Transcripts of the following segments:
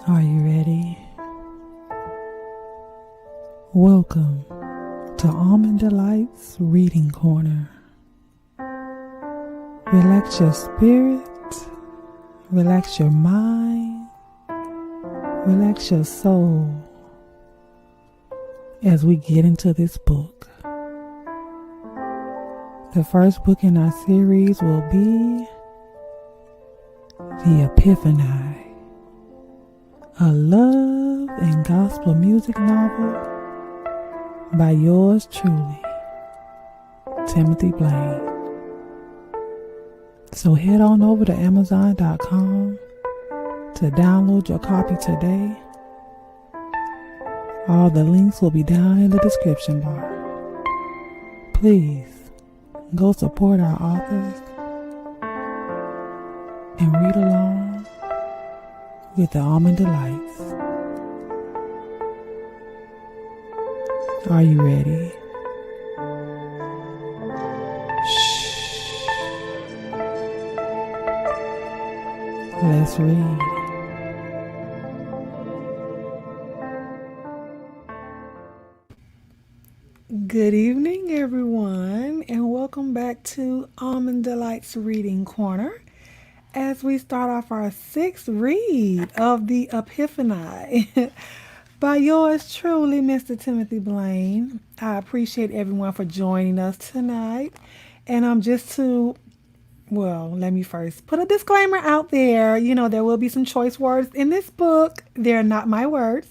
Are you ready? Welcome to Almond Delights Reading Corner. Relax your spirit, relax your mind, relax your soul as we get into this book. The first book in our series will be The Epiphani, a love and gospel music novel by yours truly, Timothy Blaine. So head on over to Amazon.com to download your copy today. All the links will be down in the description bar. Please go support our authors and read along with the Almond Delights. Are you ready? Shh. Let's read. Good evening, everyone, and welcome back to Almond Delights Reading Corner as we start off our sixth read of The Epiphani by yours truly, Mr. Timothy Blaine. I appreciate everyone for joining us tonight. And let me first put a disclaimer out there. You know, there will be some choice words in this book. They're not my words,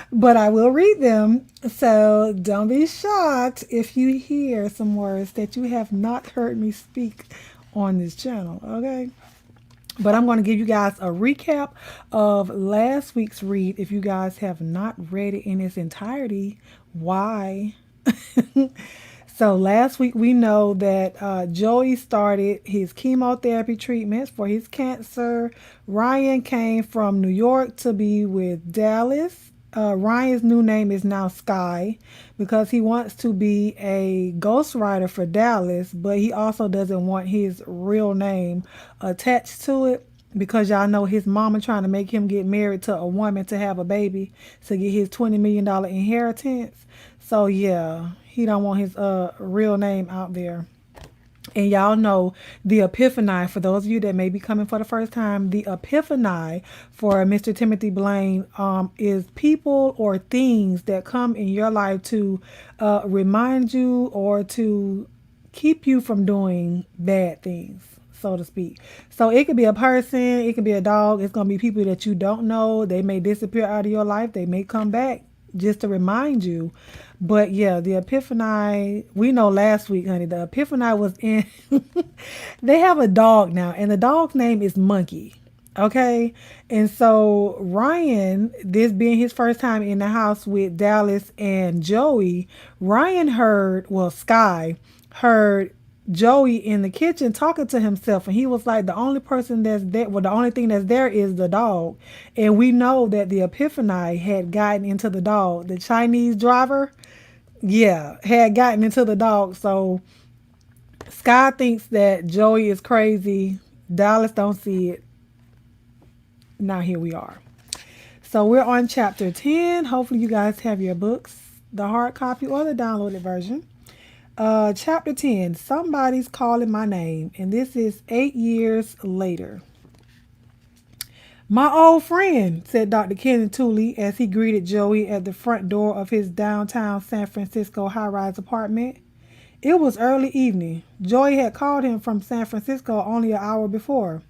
but I will read them. So don't be shocked if you hear some words that you have not heard me speak on this channel, okay? But I'm going to give you guys a recap of last week's read. If you guys have not read it in its entirety, why? So last week we know that Joey started his chemotherapy treatments for his cancer. Ryan came from New York to be with Dallas. Ryan's new name is now Sky because he wants to be a ghostwriter for Dallas, but he also doesn't want his real name attached to it because y'all know his mama trying to make him get married to a woman to have a baby to get his $20 million inheritance. So yeah, he don't want his real name out there. And y'all know the Epiphani, for those of you that may be coming for the first time, the Epiphani for Mr. Timothy Blaine is people or things that come in your life to remind you or to keep you from doing bad things, so to speak. So it could be a person, it could be a dog, it's going to be people that you don't know. They may disappear out of your life, they may come back just to remind you. But yeah, the Epiphani, we know last week, honey, the Epiphani was in, they have a dog now, and the dog's name is Monkey, okay? And so Ryan, this being his first time in the house with Dallas and Joey, Sky heard Joey in the kitchen talking to himself, and he was like, the only person that's there, well, the only thing that's there is the dog. And we know that the Epiphani had gotten into the dog. The Chinese driver, had gotten into the dog. So Sky thinks that Joey is crazy. Dallas don't see it. Now here we are. So we're on chapter 10. Hopefully you guys have your books, the hard copy or the downloaded version. Chapter 10, Somebody's Calling My Name, and this is 8 years later. My old friend, said Dr. Kenny Tooley as he greeted Joey at the front door of his downtown San Francisco high-rise apartment. It was early evening. Joey had called him from San Francisco only an hour before.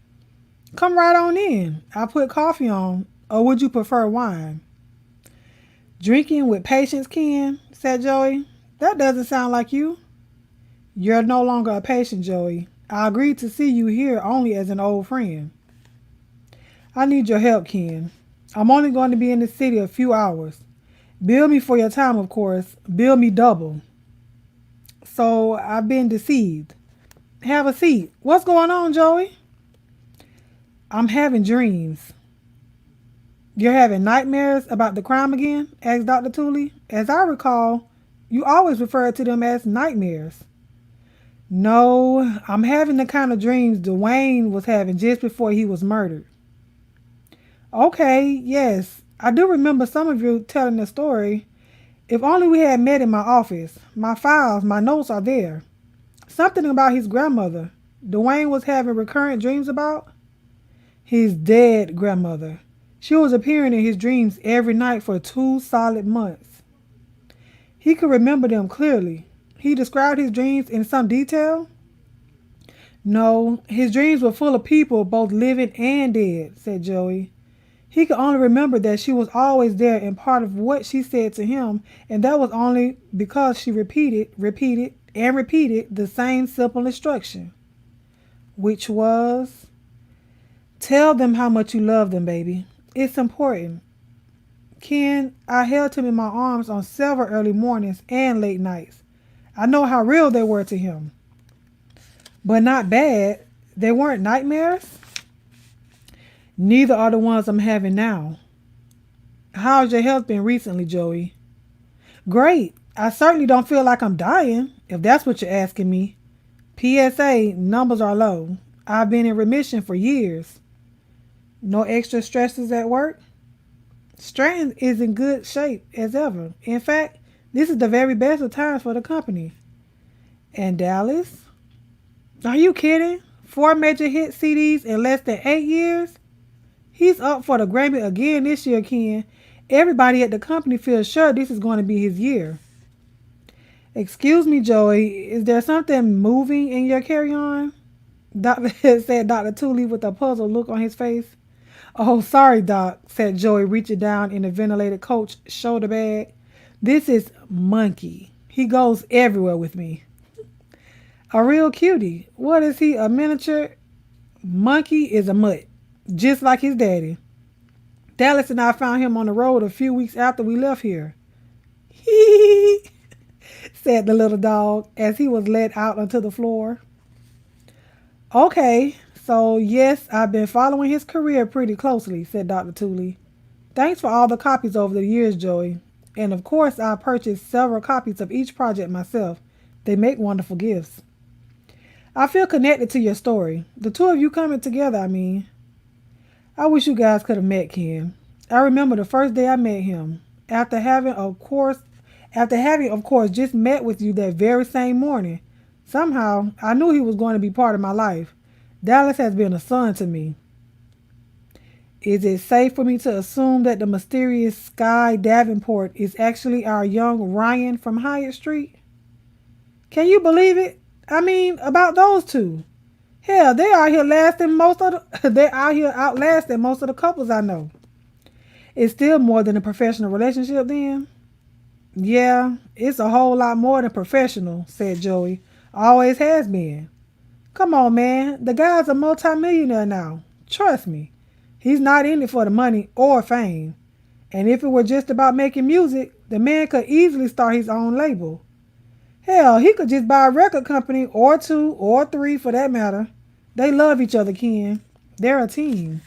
Come right on in. I put coffee on, or would you prefer wine? Drinking with patience, Ken, said Joey. That doesn't sound like you. You're no longer a patient, Joey. I agreed to see you here only as an old friend. I need your help, Ken. I'm only going to be in the city a few hours. Bill me for your time, of course. Bill me double. So I've been deceived. Have a seat. What's going on, Joey? I'm having dreams. You're having nightmares about the crime again? Asked Dr. Tooley. As I recall, you always refer to them as nightmares. No, I'm having the kind of dreams Dwayne was having just before he was murdered. Okay, yes. I do remember some of you telling the story. If only we had met in my office. My files, my notes are there. Something about his grandmother. Dwayne was having recurrent dreams about his dead grandmother. She was appearing in his dreams every night for 2 solid months. He could remember them clearly. He described his dreams in some detail. No, his dreams were full of people, both living and dead, said Joey. He could only remember that she was always there and part of what she said to him, and that was only because she repeated the same simple instruction, which was tell them how much you love them, baby. It's important. Ken, I held him in my arms on several early mornings and late nights. I know how real they were to him, but not bad. They weren't nightmares. Neither are the ones I'm having now. How's your health been recently, Joey? Great. I certainly don't feel like I'm dying, if that's what you're asking me. PSA, numbers are low. I've been in remission for years. No extra stresses at work? Stratton is in good shape as ever. In fact, this is the very best of times for the company. And Dallas? Are you kidding? 4 major hit CDs in less than 8 years? He's up for the Grammy again this year, Ken. Everybody at the company feels sure this is going to be his year. Excuse me, Joey, is there something moving in your carry-on? Said Dr. Tooley with a puzzled look on his face. Oh, sorry, Doc, said Joey, reaching down in the ventilated coach shoulder bag. This is Monkey. He goes everywhere with me. A real cutie. What is he, a miniature? Monkey is a mutt, just like his daddy. Dallas and I found him on the road a few weeks after we left here. Hee, said the little dog as he was led out onto the floor. Okay, so yes, I've been following his career pretty closely, said Dr. Tooley. Thanks for all the copies over the years, Joey. And of course, I purchased several copies of each project myself. They make wonderful gifts. I feel connected to your story. The two of you coming together, I mean. I wish you guys could have met Ken. I remember the first day I met him. After having, of course, just met with you that very same morning. Somehow, I knew he was going to be part of my life. Dallas has been a son to me. Is it safe for me to assume that the mysterious Sky Davenport is actually our young Ryan from Hyatt Street? Can you believe it? I mean, about those two. Hell, they out here outlasting most of the couples I know. It's still more than a professional relationship then? Yeah, it's a whole lot more than professional, said Joey. Always has been. Come on, man. The guy's a multimillionaire now. Trust me. He's not in it for the money or fame. And if it were just about making music, the man could easily start his own label. Hell, he could just buy a record company or two or three for that matter. They love each other, Ken. They're a team.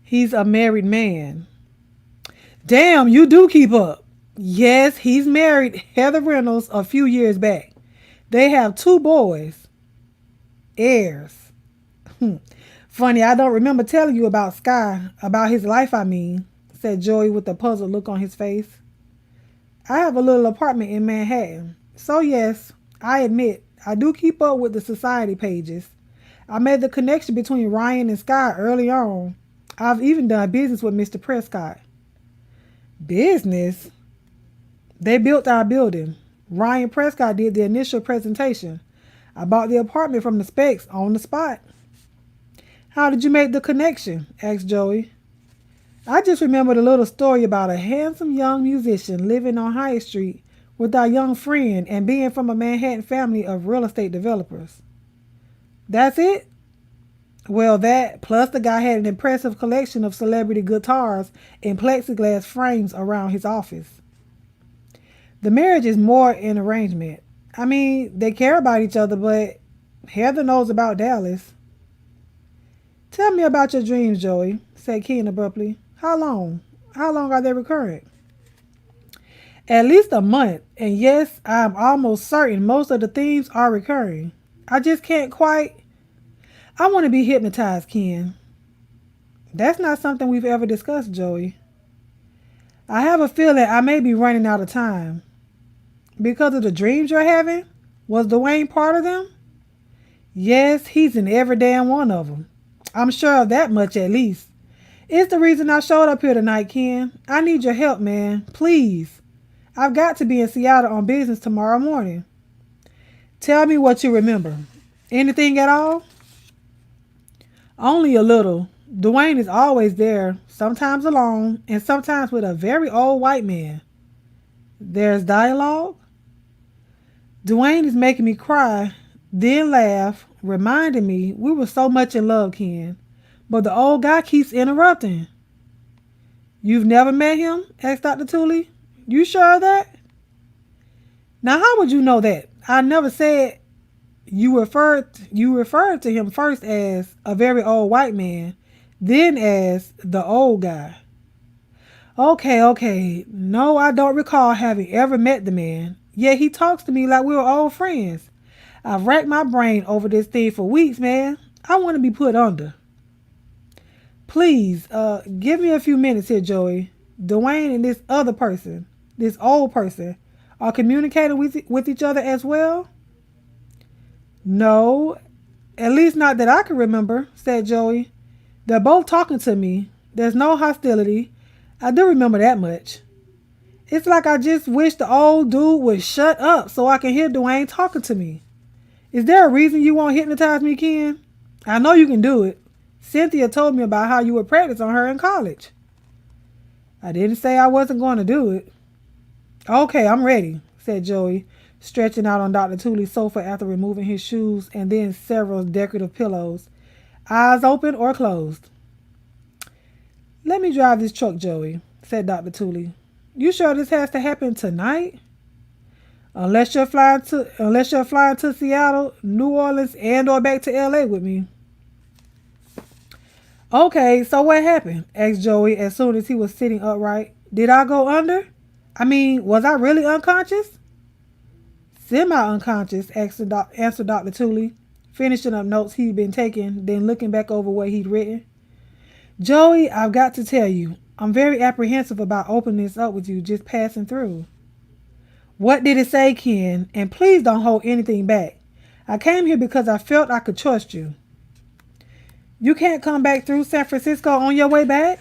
He's a married man. Damn, you do keep up. Yes, he's married Heather Reynolds a few years back. They have 2 boys. Heirs. Funny, I don't remember telling you about Sky, about his life, I mean, said Joey with a puzzled look on his face. I have a little apartment in Manhattan. So yes, I admit, I do keep up with the society pages. I made the connection between Ryan and Sky early on. I've even done business with Mr. Prescott. Business? They built our building. Ryan Prescott did the initial presentation. I bought the apartment from the specs on the spot. How did you make the connection? Asked Joey. I just remembered a little story about a handsome young musician living on High Street with our young friend and being from a Manhattan family of real estate developers. That's it? Well, that, plus the guy had an impressive collection of celebrity guitars in plexiglass frames around his office. The marriage is more an arrangement. I mean, they care about each other, but Heather knows about Dallas. Tell me about your dreams, Joey, said Ken abruptly. How long? How long are they recurrent? At least a month, and yes, I'm almost certain most of the themes are recurring. I just can't quite... I want to be hypnotized, Ken. That's not something we've ever discussed, Joey. I have a feeling I may be running out of time. Because of the dreams you're having? Was Dwayne part of them? Yes, he's in every damn one of them. I'm sure of that much at least. It's the reason I showed up here tonight, Ken. I need your help, man. Please. I've got to be in Seattle on business tomorrow morning. Tell me what you remember. Anything at all? Only a little. Dwayne is always there, sometimes alone, and sometimes with a very old white man. There's dialogue. Dwayne is making me cry, then laugh, reminding me we were so much in love, Ken. But the old guy keeps interrupting. You've never met him? Asked Dr. Tooley. You sure of that? Now how would you know that? I never said you referred to him first as a very old white man, then as the old guy. Okay. No, I don't recall having ever met the man, yet he talks to me like we were old friends. I've racked my brain over this thing for weeks, man. I want to be put under. Please, give me a few minutes here, Joey. Dwayne and this other person, this old person, are communicating with each other as well? No, at least not that I can remember, said Joey. They're both talking to me. There's no hostility. I do remember that much. It's like I just wish the old dude would shut up so I can hear Dwayne talking to me. Is there a reason you won't hypnotize me, Ken? I know you can do it. Cynthia told me about how you would practice on her in college. I didn't say I wasn't going to do it. Okay, I'm ready, said Joey, stretching out on Dr. Tooley's sofa after removing his shoes and then several decorative pillows, eyes open or closed. Let me drive this truck, Joey, said Dr. Tooley. You sure this has to happen tonight? Unless you're flying to Seattle, New Orleans, and or back to LA with me. Okay, so what happened? Asked Joey as soon as he was sitting upright. Did I go under? I mean, was I really unconscious? Semi-unconscious, answered Dr. Tooley, finishing up notes he'd been taking, then looking back over what he'd written. Joey, I've got to tell you, I'm very apprehensive about opening this up with you just passing through. What did it say, Ken? And please don't hold anything back. I came here because I felt I could trust you. You can't come back through San Francisco on your way back?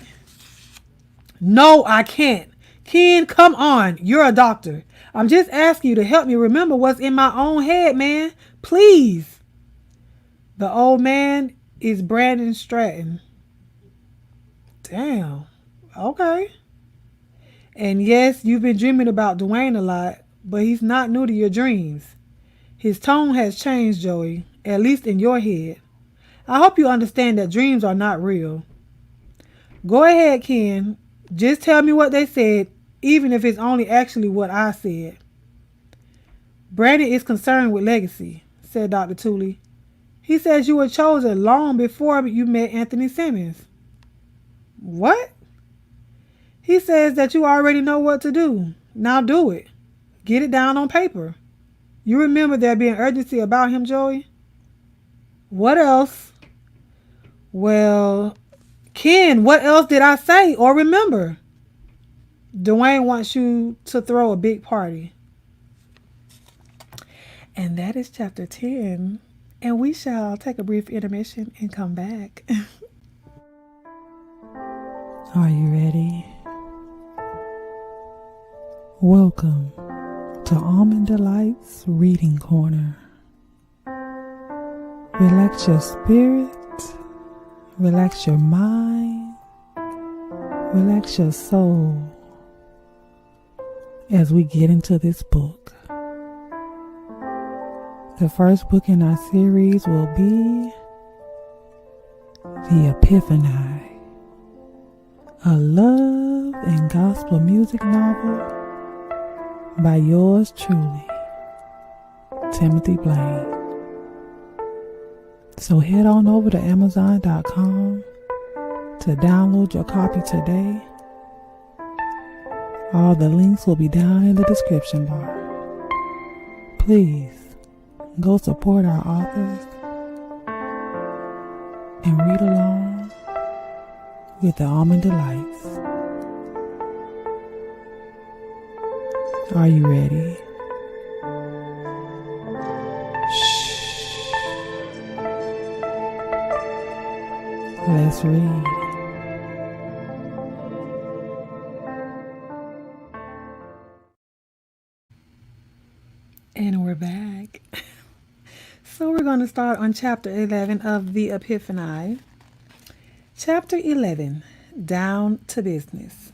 No, I can't. Ken, come on. You're a doctor. I'm just asking you to help me remember what's in my own head, man. Please. The old man is Brandon Stratton. Damn. Okay. And yes, you've been dreaming about Dwayne a lot, but he's not new to your dreams. His tone has changed, Joey, at least in your head. I hope you understand that dreams are not real. Go ahead, Ken. Just tell me what they said, even if it's only actually what I said. Brandon is concerned with legacy, said Dr. Tooley. He says you were chosen long before you met Anthony Simmons. What? He says that you already know what to do. Now do it. Get it down on paper. You remember there being urgency about him, Joey? What else? Well, Ken, what else did I say or remember? Dwayne wants you to throw a big party. And that is chapter 10. And we shall take a brief intermission and come back. Are you ready? Welcome to Almond Delights Reading Corner. Relax your spirit, relax your mind, relax your soul as we get into this book. The first book in our series will be The Epiphani, a love and gospel music novel by yours truly, Timothy Blaine. So head on over to Amazon.com to download your copy today. All the links will be down in the description bar. Please go support our authors and read along with the Almond Delights. Are you ready? Shh. Let's read. And we're back. So we're going to start on chapter 11 of the Epiphani. Chapter 11, Down to Business.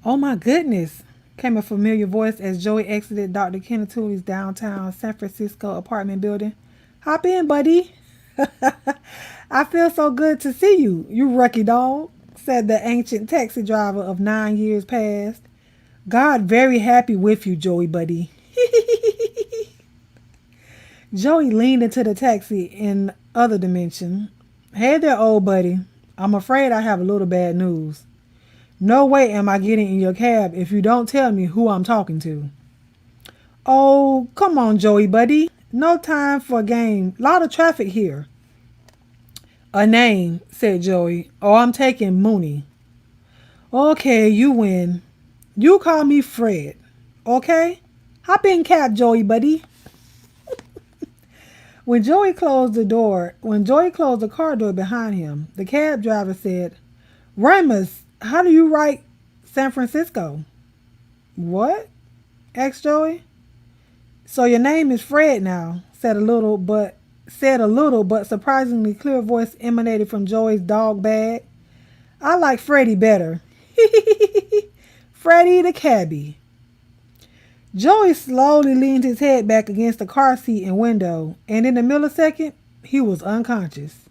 Oh my goodness, came a familiar voice as Joey exited Dr. Kenneth Tooley's downtown San Francisco apartment building. Hop in, buddy. I feel so good to see you, you lucky dog, said the ancient taxi driver of 9 years past. God very happy with you, Joey, buddy. Joey leaned into the taxi in other dimension. Hey there, old buddy. I'm afraid I have a little bad news. No way am I getting in your cab if you don't tell me who I'm talking to. Oh, come on, Joey, buddy. No time for a game. Lot of traffic here. A name, said Joey. Oh, I'm taking Mooney. Okay, you win. You call me Fred. Okay? Hop in cab, Joey, buddy. When Joey closed the car door behind him, the cab driver said, Ramus, how do you write San Francisco? What? Asked Joey. So your name is Fred now, said a little but surprisingly clear voice emanated from Joey's dog bag. I like Freddie better. Freddie the cabbie. Joey slowly leaned his head back against the car seat and window, and in a millisecond, he was unconscious.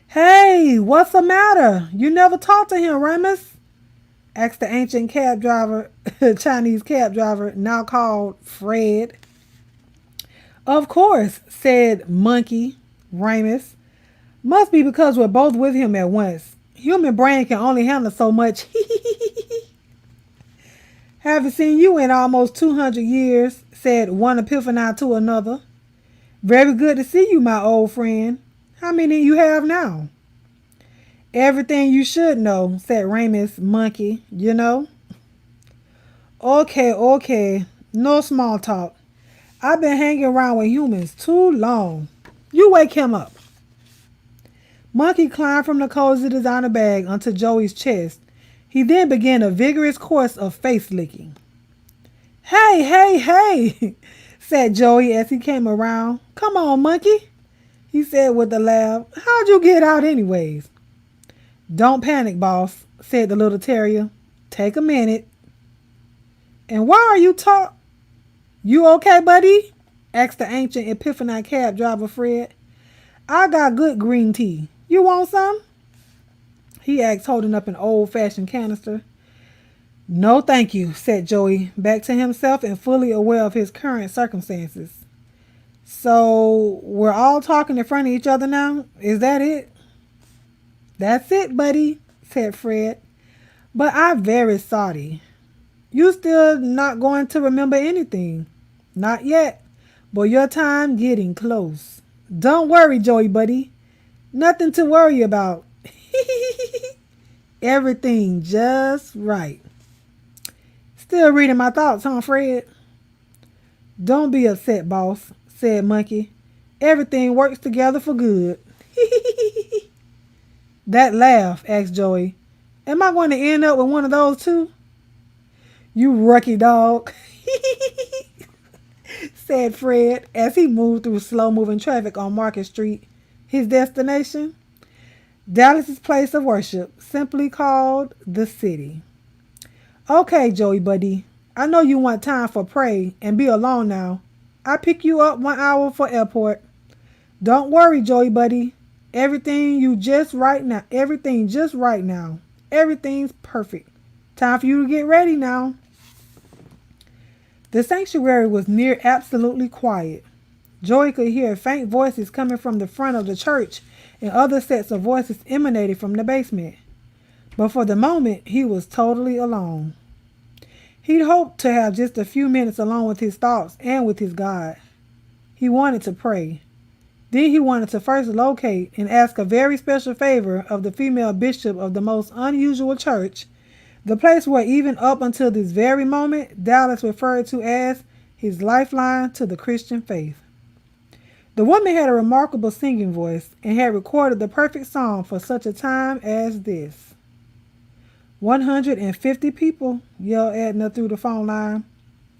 Hey, what's the matter? You never talked to him, Ramus? Asked the ancient cab driver, Chinese cab driver, now called Fred. Of course, said Monkey Ramus. Must be because we're both with him at once. Human brain can only handle so much. Haven't seen you in almost 200 years, said one Epiphani to another. Very good to see you, my old friend. How many you have now? Everything you should know, said Ramus Monkey, you know. Okay. No small talk. I've been hanging around with humans too long. You wake him up. Monkey climbed from the cozy designer bag onto Joey's chest. He then began a vigorous course of face licking. Hey, said Joey as he came around. Come on, Monkey, he said with a laugh. How'd you get out anyways? Don't panic, boss, said the little terrier. Take a minute. And why are you You okay, buddy? Asked the ancient Epiphani cab driver Fred. I got good green tea. You want some? He asked, holding up an old-fashioned canister. No, thank you, said Joey, back to himself and fully aware of his current circumstances. So, we're all talking in front of each other now? Is that it? That's it, buddy, said Fred. But I'm very sorry. You still not going to remember anything? Not yet, but your time getting close. Don't worry, Joey, buddy. Nothing to worry about. Everything just right. Still reading my thoughts, huh, Fred? Don't be upset, boss, said Monkey. Everything works together for good. That laugh, asked Joey. Am I going to end up with one of those too? You lucky dog, said Fred as he moved through slow-moving traffic on Market Street, his destination. Dallas's place of worship, simply called the city. Okay, Joey, buddy. I know you want time for pray and be alone now. I pick you up 1 hour for airport. Don't worry, Joey, buddy. Everything just right now. Everything's perfect. Time for you to get ready now. The sanctuary was near absolutely quiet. Joey could hear faint voices coming from the front of the church and other sets of voices emanating from the basement. But for the moment, he was totally alone. He'd hoped to have just a few minutes alone with his thoughts and with his God. He wanted to pray. Then he wanted to first locate and ask a very special favor of the female bishop of the most unusual church, the place where even up until this very moment Dallas referred to as his lifeline to the Christian faith. The woman had a remarkable singing voice and had recorded the perfect song for such a time as this. 150 people, yelled Edna through the phone line.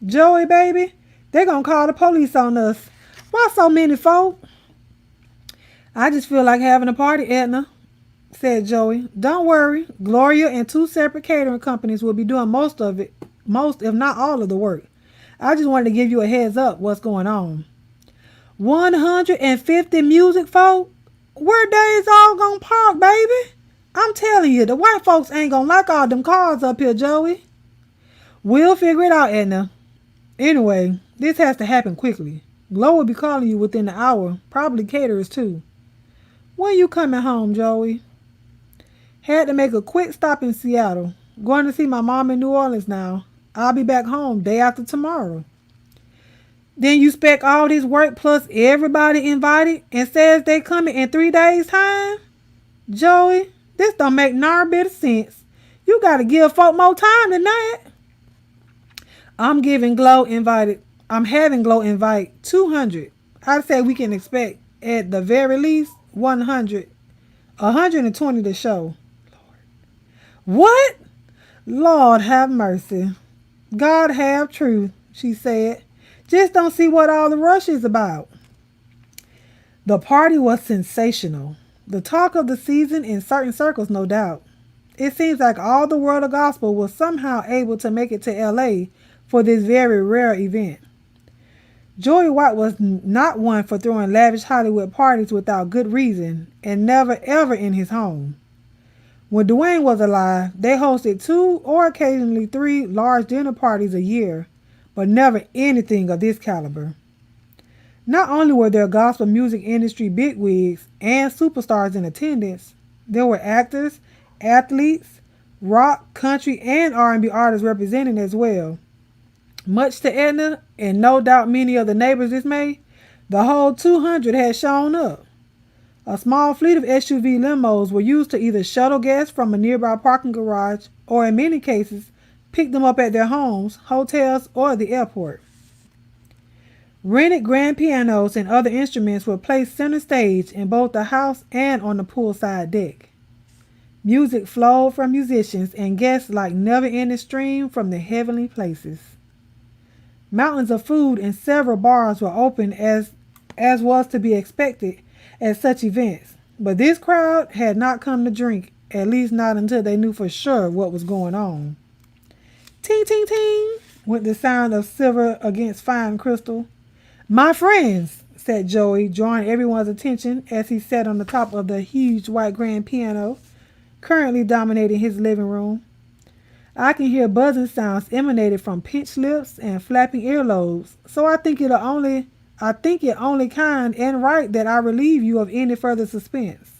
Joey, baby, they're going to call the police on us. Why so many folk? I just feel like having a party, Edna, said Joey. Don't worry, Gloria and 2 separate catering companies will be doing most if not all of the work. I just wanted to give you a heads up what's going on. 150 music folk? Where days all gonna park, baby? I'm telling you, the white folks ain't gonna like all them cars up here, Joey. We'll figure it out, Edna. Anyway, this has to happen quickly. Glo will be calling you within the hour, probably caterers too. When you coming home, Joey? Had to make a quick stop in Seattle. Going to see my mom in New Orleans now. I'll be back home day after tomorrow. Then you spec all this work plus everybody invited and says they coming in 3 days' time? Joey, this don't make nor bit of sense. You gotta give folk more time than that. I'm having Glo invite 200. I'd say we can expect at the very least 100, 120 to show. What? Lord have mercy. God have truth, she said. Just don't see what all the rush is about. The party was sensational. The talk of the season in certain circles, no doubt. It seems like all the world of gospel was somehow able to make it to L.A. for this very rare event. Joey White was not one for throwing lavish Hollywood parties without good reason and never ever in his home. When Dwayne was alive, they hosted 2 or occasionally 3 large dinner parties a year, but never anything of this caliber. Not only were there gospel music industry bigwigs and superstars in attendance, there were actors, athletes, rock, country, and R&B artists represented as well. Much to Edna, and no doubt many of the neighbors' dismay, the whole 200 had shown up. A small fleet of SUV limos were used to either shuttle guests from a nearby parking garage or, in many cases, pick them up at their homes, hotels, or the airport. Rented grand pianos and other instruments were placed center stage in both the house and on the poolside deck. Music flowed from musicians and guests like never-ending stream from the heavenly places. Mountains of food and several bars were open as was to be expected at such events, but this crowd had not come to drink, at least not until they knew for sure what was going on. Ting, ting, ting, went the sound of silver against fine crystal. My friends, said Joey, drawing everyone's attention as he sat on the top of the huge white grand piano, currently dominating his living room. I can hear buzzing sounds emanating from pinched lips and flapping earlobes, so I think it only kind and right that I relieve you of any further suspense.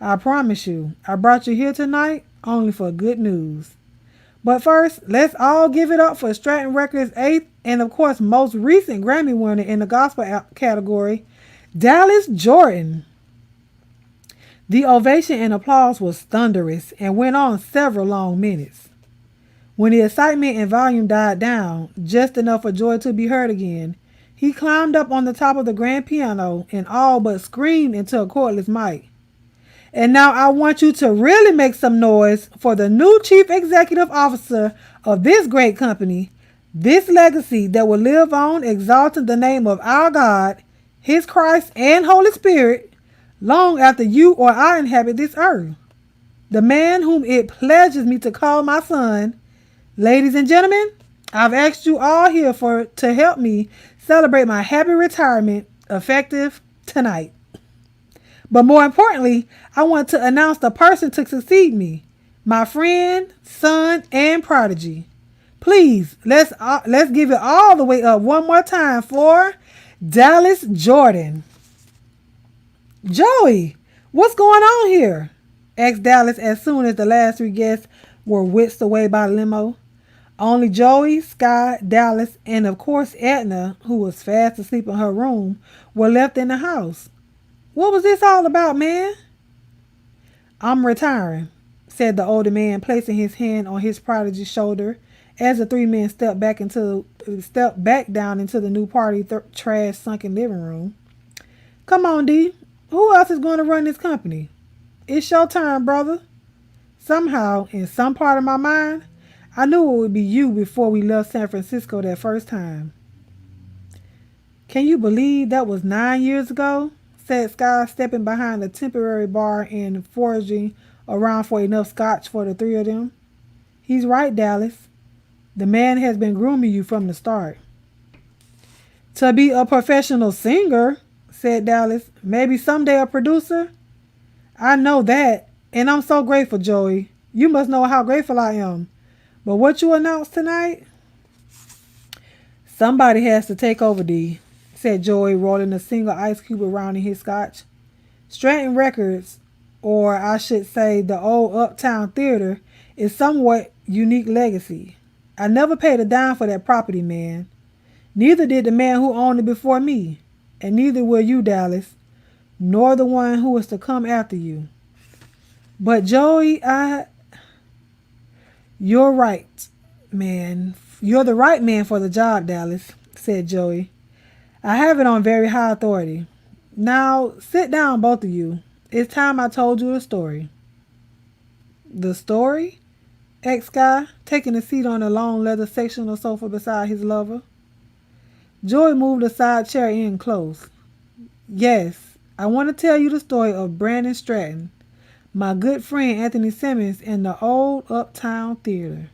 I promise you, I brought you here tonight only for good news. But first, let's all give it up for Stratton Records' 8th and of course most recent Grammy winner in the gospel category, Dallas Jordan. The ovation and applause was thunderous and went on several long minutes. When the excitement and volume died down, just enough for Joy to be heard again, he climbed up on the top of the grand piano and all but screamed into a cordless mic. And now I want you to really make some noise for the new chief executive officer of this great company, this legacy that will live on exalting the name of our God, His Christ, and Holy Spirit long after you or I inhabit this earth. The man whom it pleases me to call my son. Ladies and gentlemen, I've asked you all here to help me celebrate my happy retirement effective tonight. But more importantly, I want to announce the person to succeed me, my friend, son, and prodigy. Please, let's give it all the way up one more time for Dallas Jordan. Joey, what's going on here? Asked Dallas as soon as the last 3 guests were whisked away by the limo. Only Joey, Sky, Dallas, and of course Edna, who was fast asleep in her room, were left in the house. What was this all about, man? I'm retiring, said the older man, placing his hand on his prodigy's shoulder as the three men stepped back down into the new party trash sunken living room. Come on, D. Who else is going to run this company? It's your turn, brother. Somehow, in some part of my mind, I knew it would be you before we left San Francisco that first time. Can you believe that was 9 years ago? Said Sky, stepping behind the temporary bar and foraging around for enough scotch for the three of them. He's right, Dallas. The man has been grooming you from the start. To be a professional singer, said Dallas. Maybe someday a producer? I know that, and I'm so grateful, Joey. You must know how grateful I am. But what you announced tonight? Somebody has to take over, D, said Joey, rolling a single ice cube around in his scotch. Stratton Records, or I should say the old Uptown Theater, is somewhat unique legacy. I never paid a dime for that property, man. Neither did the man who owned it before me, and neither will you, Dallas, nor the one who is to come after you. But Joey, You're right, man. You're the right man for the job, Dallas, said Joey. I have it on very high authority. Now, sit down, both of you. It's time I told you the story. The story? Asked Sky, taking a seat on a long leather sectional sofa beside his lover. Joey moved the side chair in close. Yes, I want to tell you the story of Brandon Stratton, my good friend Anthony Simmons, and the old Uptown Theater.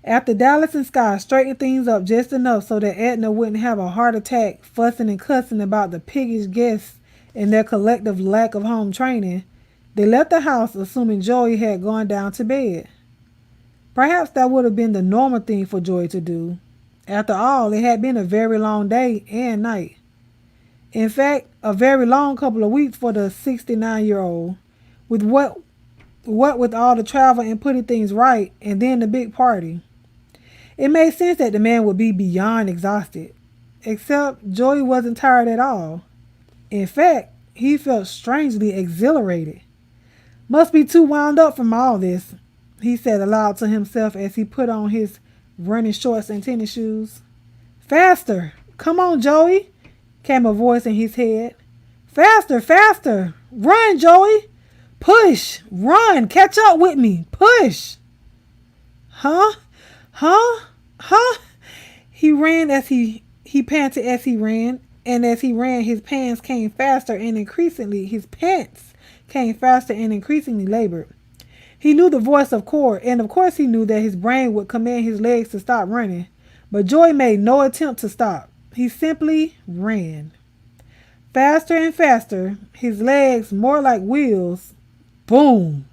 After Dallas and Sky straightened things up just enough so that Edna wouldn't have a heart attack fussing and cussing about the piggish guests and their collective lack of home training, they left the house assuming Joey had gone down to bed. Perhaps that would have been the normal thing for Joey to do. After all, it had been a very long day and night. In fact, a very long couple of weeks for the 69-year-old, with what with all the travel and putting things right, and then the big party. It made sense that the man would be beyond exhausted, except Joey wasn't tired at all. In fact, he felt strangely exhilarated. Must be too wound up from all this, he said aloud to himself as he put on his running shorts and tennis shoes. Faster! Come on, Joey! Came a voice in his head. Faster, faster! Run, Joey! Push! Run! Catch up with me! Push! Huh? He ran as he panted as he ran, and as he ran, his pants came faster and increasingly labored. He knew the voice of Cord, and of course he knew that his brain would command his legs to stop running. But Joey made no attempt to stop. He simply ran. Faster and faster, his legs more like wheels. Boom!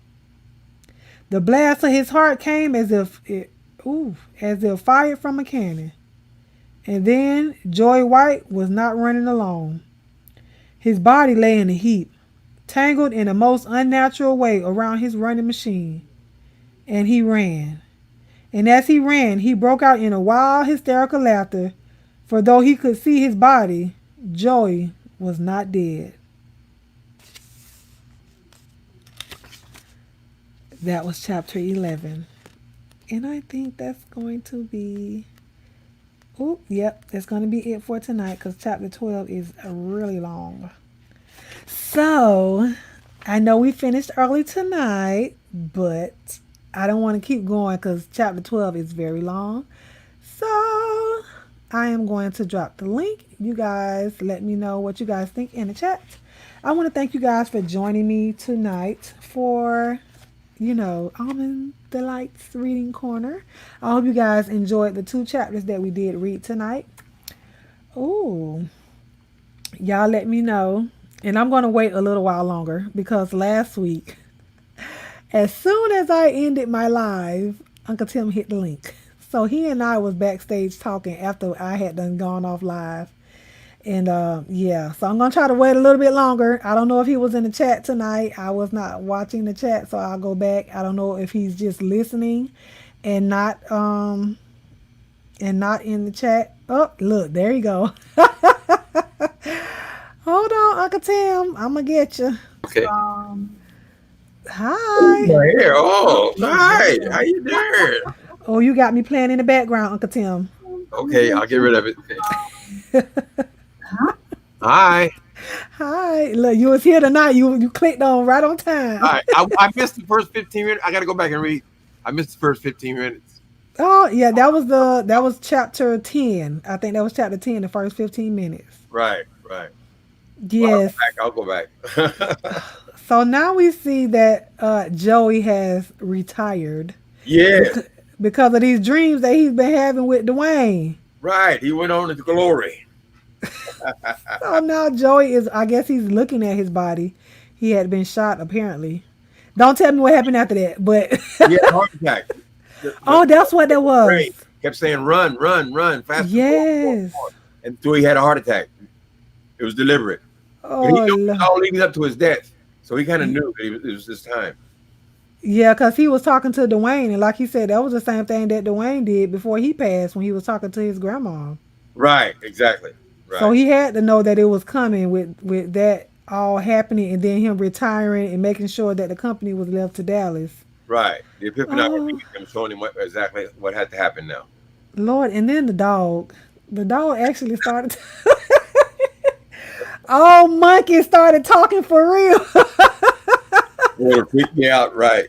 The blast of his heart came as if fired from a cannon. And then Joey White was not running alone. His body lay in a heap, tangled in a most unnatural way around his running machine. And he ran. And as he ran, he broke out in a wild, hysterical laughter, for though he could see his body, Joey was not dead. That was chapter 11. And I think that's going to be... that's going to be it for tonight because chapter 12 is really long. So, I know we finished early tonight, but I don't want to keep going because chapter 12 is very long. So, I am going to drop the link. You guys let me know what you guys think in the chat. I want to thank you guys for joining me tonight for, Almond Delights Reading Corner. I hope you guys enjoyed the 2 chapters that we did read tonight. Ooh, y'all let me know. And I'm going to wait a little while longer because last week, as soon as I ended my live, Uncle Tim hit the link. So he and I was backstage talking after I had done gone off live. And so I'm going to try to wait a little bit longer. I don't know if he was in the chat tonight. I was not watching the chat, so I'll go back. I don't know if he's just listening and not in the chat. Oh, look, there you go. Hold on, Uncle Tim. I'm gonna get you. Okay. Oh, Hi. my hair. Oh, hi. How you doing? Oh, you got me playing in the background, Uncle Tim. Okay, I'll get rid of it. Okay. Hi. Hi. Look, you was here tonight. You clicked on right on time. Hi. I missed the first 15 minutes. I got to go back and read. I missed the first 15 minutes. Oh yeah, that was chapter 10. I think that was chapter 10, the first 15 minutes. Right, right. Well, Yes. I'll go back. I'll go back. So now we see that Joey has retired Yes, because of these dreams that he's been having with Dwayne. right. He went on to glory. So now Joey is, I guess he's looking at his body. He had been shot apparently. Don't tell me what happened after that, but He had a heart attack. oh, that's what that was. Brain kept saying, run, run, run, faster, more, Yes. more. And so he had a heart attack. It was deliberate. But he Oh, knew it was all leading up to his death. So he kind of knew that it was his time. yeah, because he was talking to Dwayne, and like he said, that was the same thing that Dwayne did before he passed when he was talking to his grandma. Right, exactly. So Right, he had to know that it was coming with that all happening, and then him retiring and making sure that the company was left to Dallas. right. The Epiphany were Oh meeting him, showing him exactly what had to happen now. Lord! And then the dog actually started. Oh, monkey started talking for real. Well, it freaked me out, right.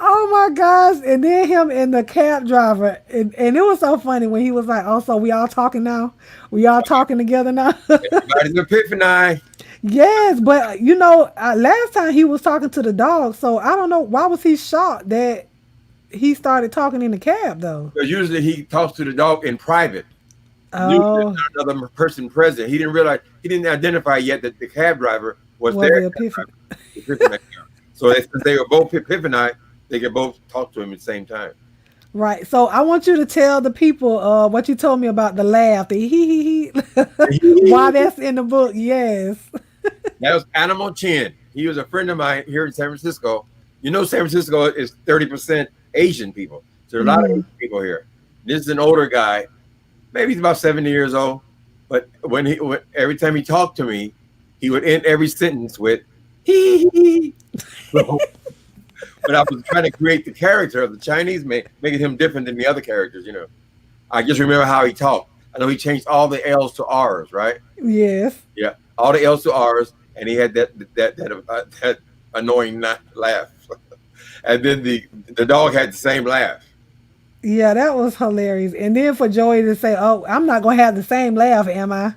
Oh my gosh! And then him and the cab driver, and it was so funny when he was like, "Oh, so we all talking now? We all talking together now?" Everybody's an Epiphany. Yes, but last time he was talking to the dog, so I don't know why was he shocked that he started talking in the cab though. Because usually he talks to the dog in private. Usually there's Oh, not another person present. He didn't realize, he didn't identify yet that the cab driver was was their it cab Epiphany? driver, the Epiphany. So since they were both Epiphany, they could both talk to him at the same time. Right. So I want you to tell the people what you told me about the laugh, the hee why that's in the book. Yes. That was Animal Chin. He was a friend of mine here in San Francisco. You know, San Francisco is 30% Asian people. So there are a lot of Hmm. Asian people here. This is an older guy, maybe he's about 70 years old. But every time he talked to me, he would end every sentence with hee hee. So, but I was trying to create the character of the Chinese man, making him different than the other characters. I just remember how he talked. I know he changed all the L's to R's, right? Yes. Yeah, all the L's to R's, and he had that annoying laugh. And then the dog had the same laugh. Yeah, that was hilarious. And then for Joey to say, "Oh, I'm not gonna have the same laugh, am I?"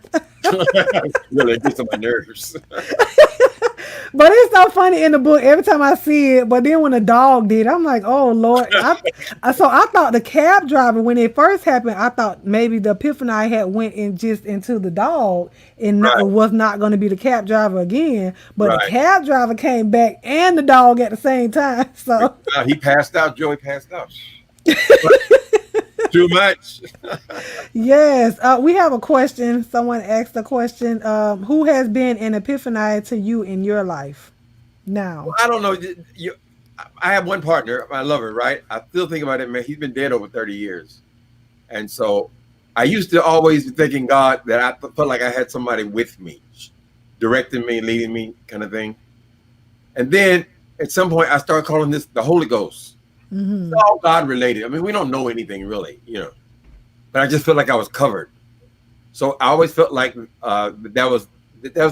Really gets on my nerves. But it's so funny in the book every time I see it. But then when the dog did, I'm like, "Oh Lord!" So I thought the cab driver when it first happened, I thought maybe the epiphany had went in just into the dog and Right, was not going to be the cab driver again. But the right. cab driver came back and the dog at the same time. So He passed out. Joey passed out. Too much. yes, we have a question. Someone asked a question. Who has been an epiphany to you in your life now? I don't know. I have one partner, my lover, right? I still think about it, man. He's been dead over 30 years. And so I used to always be thinking, God, that I felt like I had somebody with me, directing me, leading me, kind of thing. And then at some point, I started calling this the Holy Ghost. It's Hmm. all God related. I mean, we don't know anything really, but I just felt like I was covered. So I always felt like that was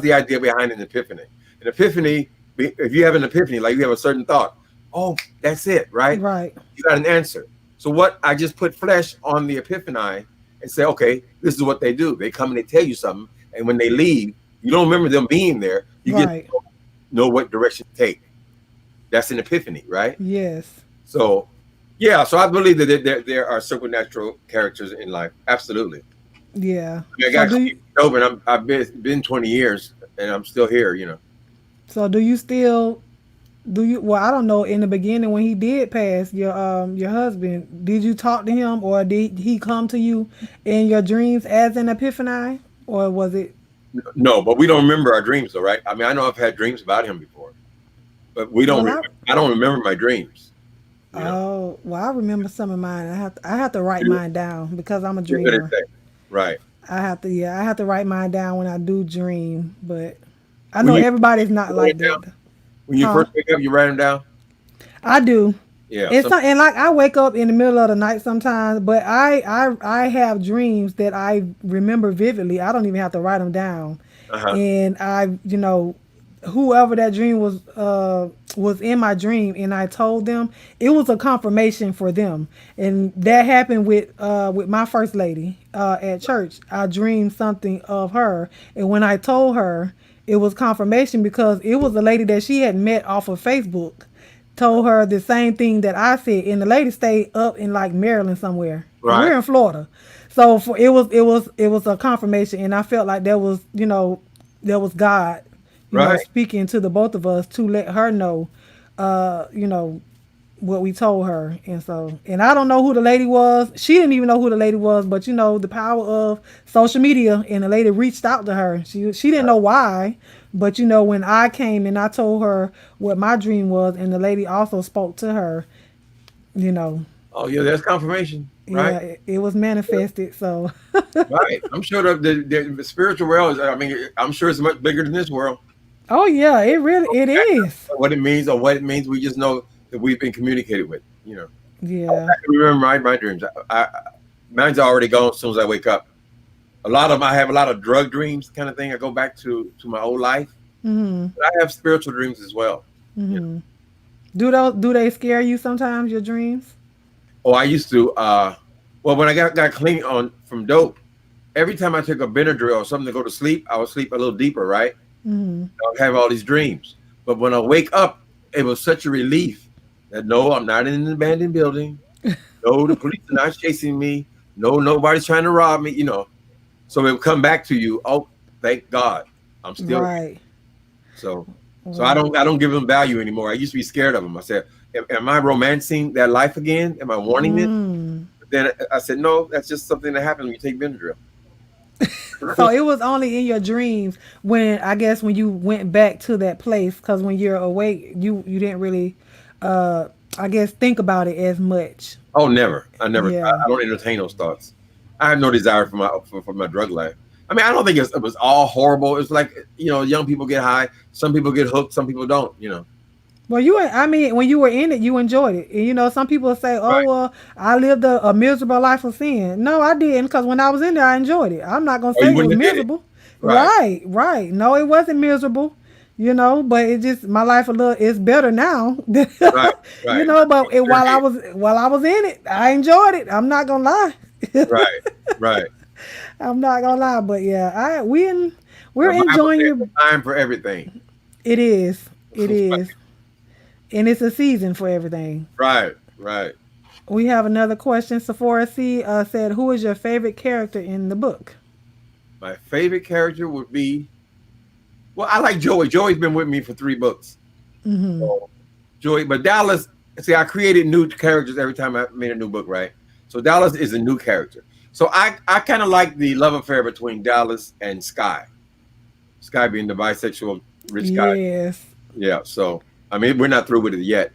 the idea behind an epiphany. An epiphany, if you have an epiphany, like you have a certain thought, oh, that's it, right? Right. You got an answer. So what I just put flesh on the epiphany and say, okay, this is what they do. They come and they tell you something, and when they leave, you don't remember them being there. You just Right. know what direction to take. That's an epiphany, right? Yes. So, yeah. So I believe that there are supernatural characters in life. Absolutely. Yeah. I mean, I So got over, and I've been 20 years, and I'm still here. do you still do you well I don't know in the beginning when he did pass your husband, did you talk to him or did he come to you in your dreams as an epiphany or was it No, but we don't remember our dreams, though, right? I mean, I know I've had dreams about him before, but we don't. well I I don't remember my dreams. You know, oh well I remember some of mine. I have to write see mine down because I'm a what it dreamer. say. Right. I have to write mine down when I do dream, but I When know you everybody's not write like it down, that. when you Huh? first wake up, you write them down. I do. Yeah. It's not, and like I wake up in the middle of the night sometimes, but I have dreams that I remember vividly. I don't even have to write them down, Uh-huh. and whoever that dream was in my dream, and I told them it was a confirmation for them, and that happened with my first lady at church. I dreamed something of her, and when I told her, it was confirmation because it was a lady that she had met off of Facebook told her the same thing that I said, and the lady stayed up in like Maryland somewhere, and Right. we're in Florida. So it was a confirmation, and I felt like there was God, Right. speaking to the both of us to let her know, you know, what we told her. And I don't know who the lady was. She didn't even know who the lady was, but the power of social media, and the lady reached out to her. She didn't know why, but when I came and I told her what my dream was, and the lady also spoke to her, you know Oh yeah, that's confirmation. Right. yeah, it was manifested. So Right. I'm sure the spiritual world is. I mean, I'm sure it's much bigger than this world. oh yeah, it is. What it means or what it means, we just know that we've been communicated with. Yeah. I can remember my dreams. Mine's already gone as soon as I wake up. A lot of them, I have a lot of drug dreams, kind of thing. I go back to my old life. Mhm. But I have spiritual dreams as well. You know. Mhm. Do they scare you sometimes, your dreams? Oh, I used to. Well, when I got clean on from dope, every time I took a Benadryl or something to go to sleep, I would sleep a little deeper, right? Mhm. I would have all these dreams. But when I wake up, it was such a relief that no, I'm not in an abandoned building. No, the police are not chasing me. No, nobody's trying to rob me. So it will come back to you. Oh, thank God, I'm still here. Right. So I Right. don't give them value anymore. I used to be scared of them. I said, am I romancing that life again? Am I wanting it? Mm. But then I said, no, that's just something that happens when you take Benadryl. So it was only in your dreams when I guess when you went back to that place, because when you're awake, you didn't really, uh, I guess, think about it as much. Oh, never. I never. Yeah. I don't entertain those thoughts. I have no desire for my drug life. I mean, I don't think it was all horrible. It's like young people get high. Some people get hooked. Some people don't. Well, I mean, when you were in it, you enjoyed it. And, some people say, "Oh, Right. well, I lived a miserable life of sin." No, I didn't, because when I was in there, I enjoyed it. I'm not gonna Or you say it was wouldn't have did it. miserable. Right. Right, right. No, it wasn't miserable. But it just my life a little is better now. Right. Right. But while I was in it, I enjoyed it. I'm not gonna lie. Right. Right. I'm not gonna lie. But yeah, we're The Bible enjoying says your. a time for everything. It is. It is. And it's a season for everything. Right. Right. We have another question. Sephora C said, "Who is your favorite character in the book?" My favorite character would be, well, I like Joey. Joey's been with me for 3 books. Mm-hmm. So Joey, but Dallas, see, I created new characters every time I made a new book, right? So Dallas is a new character. So I kind of like the love affair between Dallas and Sky. Sky being the bisexual rich guy. Yes. Yeah. So I mean, we're not through with it yet,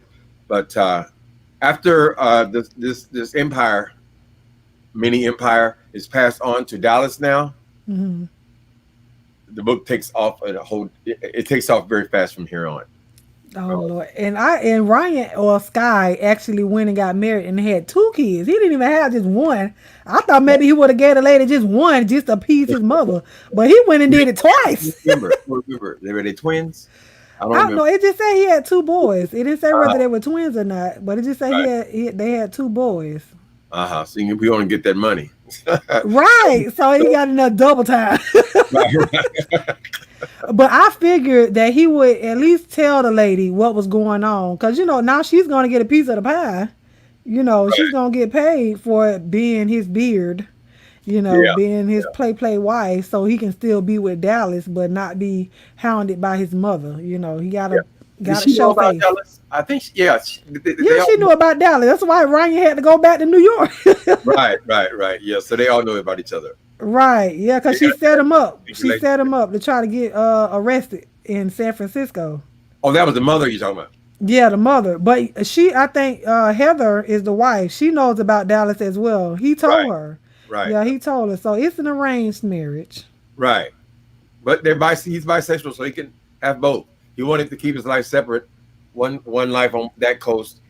but after this empire, mini empire, is passed on to Dallas now, Mm-hmm. the book takes off it takes off very fast from here on. Oh Lord. And Ryan or Sky actually went and got married and had 2 kids. He didn't even have just one. I thought maybe he would have gave the lady just one just to appease his mother, but he went and did it twice. Remember, they were they twins. I don't I don't remember. know. It just said he had 2 boys. It didn't say Uh, whether they were twins or not, but it just said right. they had 2 boys. So we want to get that money. Right. So he got enough double time. Right. But I figured that he would at least tell the lady what was going on. Because, now she's going to get a piece of the pie. She's going to get paid for it being his beard, Yeah. being his play wife. So he can still be with Dallas, but not be hounded by his mother. He got Yeah. to Did got to she know show about face. Dallas? I think, yeah. They Yeah, all, she knew about Dallas. That's why Ryan had to go back to New York. right. Yeah. So they all know about each other. Right. Yeah, because They she got set him up. big She set him relationship. up to try to get arrested in San Francisco. Oh, that was the mother you're talking about. Yeah, the mother. But I think Heather is the wife. She knows about Dallas as well. He told Right. her. Right. Yeah, he told us. So it's an arranged marriage. Right. But he's bisexual, so he can have both. He wanted to keep his life separate. One life on that coast,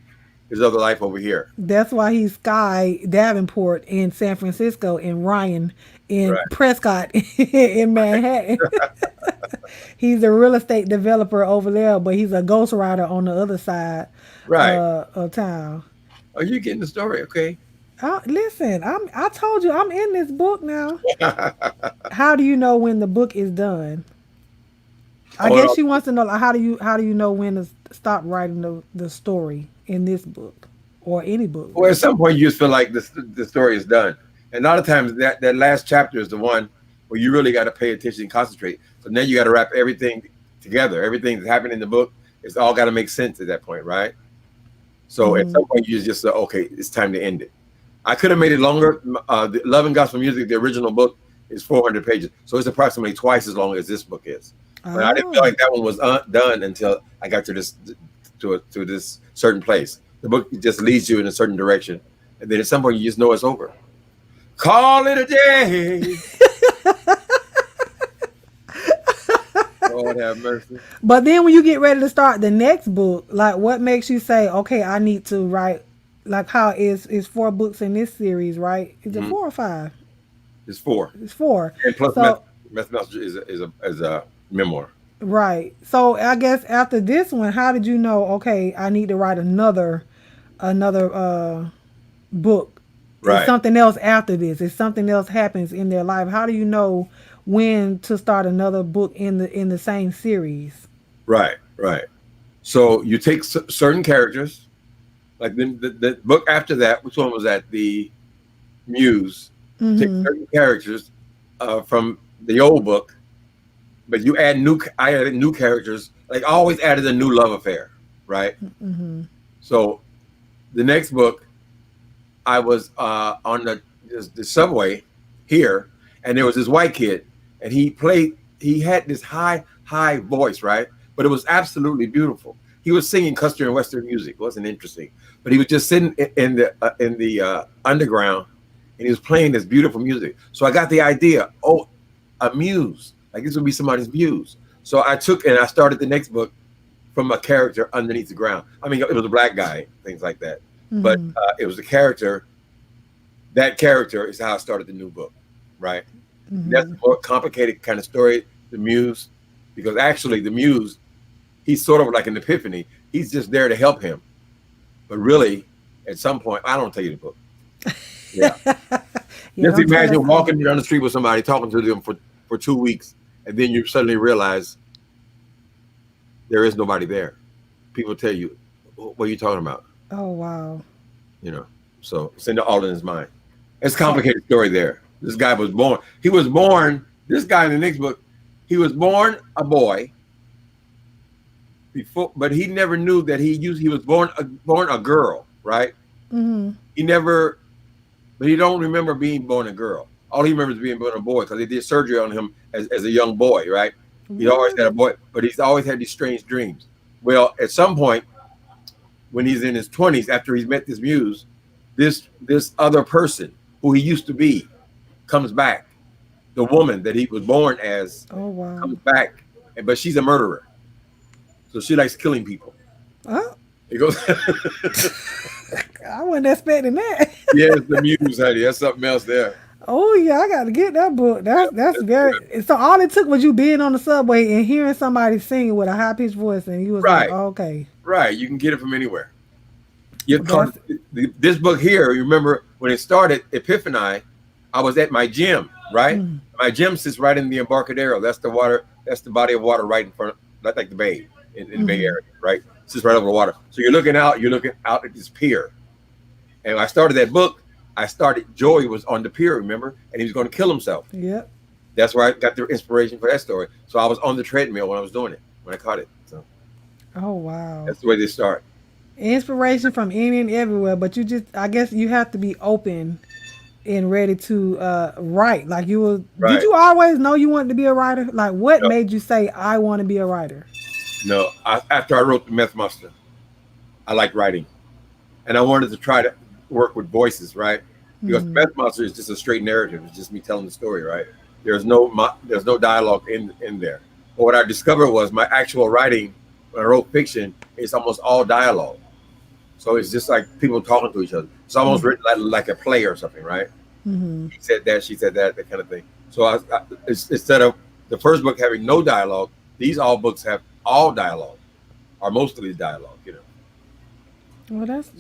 his other life over here. That's why he's Sky Davenport in San Francisco and Ryan in Right. Prescott in Manhattan. He's a real estate developer over there, but he's a ghostwriter on the other side Right. of town. Are you getting the story? Okay. Listen, I told you I'm in this book now. How do you know when the book is done? I Hold guess on. she wants to know like, how do you know when to stop writing the story in this book or any book Well, at really? some point, you just feel like the story is done. And a lot of times, that last chapter is the one where you really got to pay attention and concentrate. So now you got to wrap everything together. Everything that's happened in the book, it's all got to make sense at that point, right? So at Hmm. some point, you just say, okay, it's time to end it. I could have made it longer. The Love and Gospel Music, the original book, is 400 pages. So it's approximately twice as long as this book is. But I didn't feel Oh, like that one was done until I got to this certain place. The book just leads you in a certain direction, and then at some point you just know it's over. Call it a day. Lord have mercy. but then when you get ready to start the next book, like what makes you say, okay, I need to write? Like how is 4 books in this series, right? Is it Mhm. 4 or 5? It's 4, It's 4. and plus So Method is a memoir. right. So I guess after this one, how did you know? Okay, I need to write another book. Is Right, something else after this? Is something else happens in their life? How do you know when to start another book in the same series? right. So you take certain characters, like the book after that. Which one was that? The Muse. Take Mm-hmm. certain characters from the old book, but you add new. I added new characters. Like I always added a new love affair, right? Mm-hmm. So the next book, I was on the subway here, and there was this white kid, and he played. He had this high voice, right? But it was absolutely beautiful. He was singing Custer and Western music. It wasn't interesting, but he was just sitting in the underground, and he was playing this beautiful music. So I got the idea. Oh, a muse. Like this would be somebody's muse. So I took and I started the next book from a character underneath the ground. I mean, it was a black guy, things like that. But Mm-hmm. it was a character. That character is how I started the new book, right? And that's Mm-hmm. a more complicated kind of story, the muse, because actually the muse, he's sort of like an epiphany. He's just there to help him. But really, at some point, I don't tell you the book. Yeah. Yeah, Just don't tell us imagine all. walking down the street with somebody, talking to them for 2 weeks, and then you suddenly realize there is nobody there. People tell you, what are you talking about? Oh wow. You know, so it's all in his mind. It's a So complicated story there. This guy was born. He was born. This guy in the next book, he was born a boy before, but he never knew that he was born a girl, right? mm-hmm. He never, but he don't remember being born a girl. All he remembers is being born a boy because they did surgery on him as a young boy, right? He always What? had a boy, but he's always had these strange dreams. Well, at some point, when he's in his 20s, after he's met this muse, this other person who he used to be comes back. The woman that he was born as Oh wow. comes back, but she's a murderer, so she likes killing people. Oh, He goes, I wasn't expecting that. "Yes, the muse, honey. That's something else there." Oh yeah, I got to get that book. That's That's good. very. So all it took was you being on the subway and hearing somebody singing with a high pitched voice, and you was like, Right, oh, okay, right. You can get it from anywhere. You call that's this book here. You remember when it started, Epiphani? I was at my gym, right? mm, My gym sits right in the Embarcadero. That's the water. That's the body of water right in front, like the bay in the Bay mm-hmm. Area, right? It's just right over the water. So you're looking out. You're looking out at this pier. And when I started that book, Joey was on the pier, remember? And he was going to kill himself. Yep. That's where I got the inspiration for that story. So I was on the treadmill when I was doing it, when I caught it. So Oh wow. that's the way they start. Inspiration from any and everywhere, but I guess you have to be open and ready to write. Like you were. Did Right. you always know you wanted to be a writer? Like what No, made you say I want to be a writer? no. After I wrote The Meth Monster, I liked writing. And I wanted to try to work with voices, right? Because the best monster is just a straight narrative. It's just me telling the story, right? There's no dialogue in there. But what I discovered was my actual writing when I wrote fiction is almost all dialogue. So it's just like people talking to each other. It's almost written like a play or something, right? Mm-hmm. He said that, she said that kind of thing. So instead of the first book having no dialogue, these all books have all dialogue, or most of these dialogue. Well, that's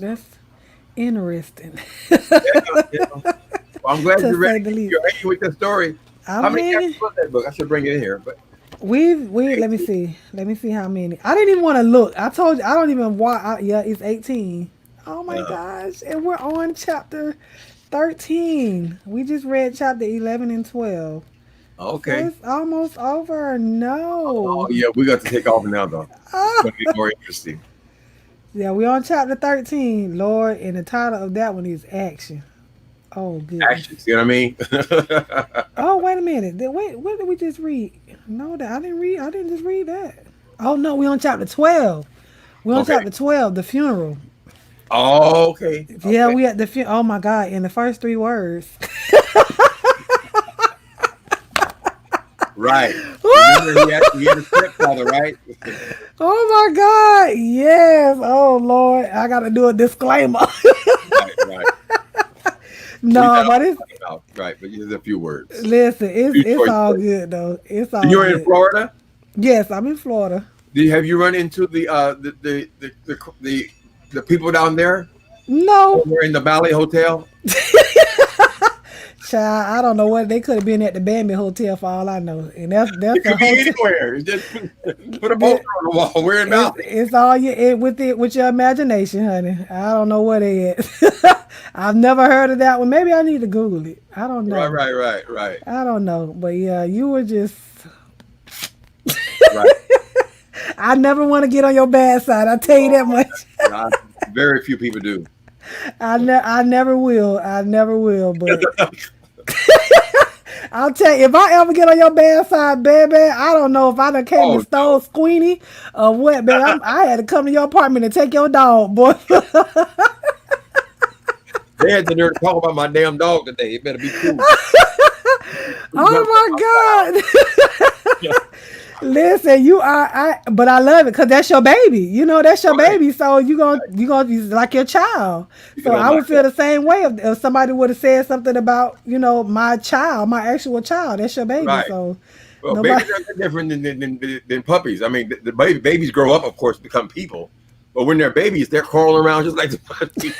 interesting. Yeah. Well, I'm glad To you're say ready. the least. You're ready with the story. I'm How many ready. chapters was that book? I should bring it in here, but We let me see. Let me see how many. I didn't even want to look. I told you I don't even want. Yeah, it's 18. Oh my uh, gosh, and we're on chapter 13. We just read chapter 11 and 12. So okay. it's almost over. Oh No. yeah, we got to take off now though. It's Ah. going to get more interesting. Yeah, we're on chapter 13, Lord, and the title of that one is Action. Oh goodness. Actions, you know what I mean? Oh, wait a minute. Wait, what did we just read? No, that I didn't read. I didn't just read that. Oh no, we on chapter 12. We on Okay. chapter 12, the funeral. Oh, okay. Yeah, Okay. we at the oh my God, in the first three words. Right. Remember, he had a stepfather, right? Oh my God. Yes. Oh Lord. I gotta do a disclaimer. Right. We No, know what but I'm it's talking about. Right, but just a few words. listen, Few it's choice all words. good though. It's all You're in good. Florida. Yes, I'm in Florida. Have you run into the people down there No. over in the Valley Hotel? Child, I don't know what they could have been at the Bambi Hotel for all I know. And It that's a could be hotel. anywhere. Just put a poster on the wall. We're in Valley. It's all with your imagination, honey. I don't know what it is. I've never heard of that one. Maybe I need to Google it. I don't Right, know. right, right, right, I don't know. But yeah, you were just right. I never want to get on your bad side. I tell you that Oh, much. yeah, very few people do. I never will. I never will. But I'll tell you, if I ever get on your bad side, baby, I don't know if I done came and Oh stole no, Squeenie or what, baby. I had to come to your apartment and take your dog, boy. they had the nerve to talk about my damn dog today. It better be cool. Oh my God. Listen, you are but I love it because that's your baby. You know, that's your Right. baby. So you gonna be like your child. You So know I my would feel the same way if somebody would have said something about, my child, my actual child. That's your baby. right. So Well, nobody babies are no different than puppies. I mean, the babies grow up, of course, become people. But when they're babies, they're crawling around just like the puppies.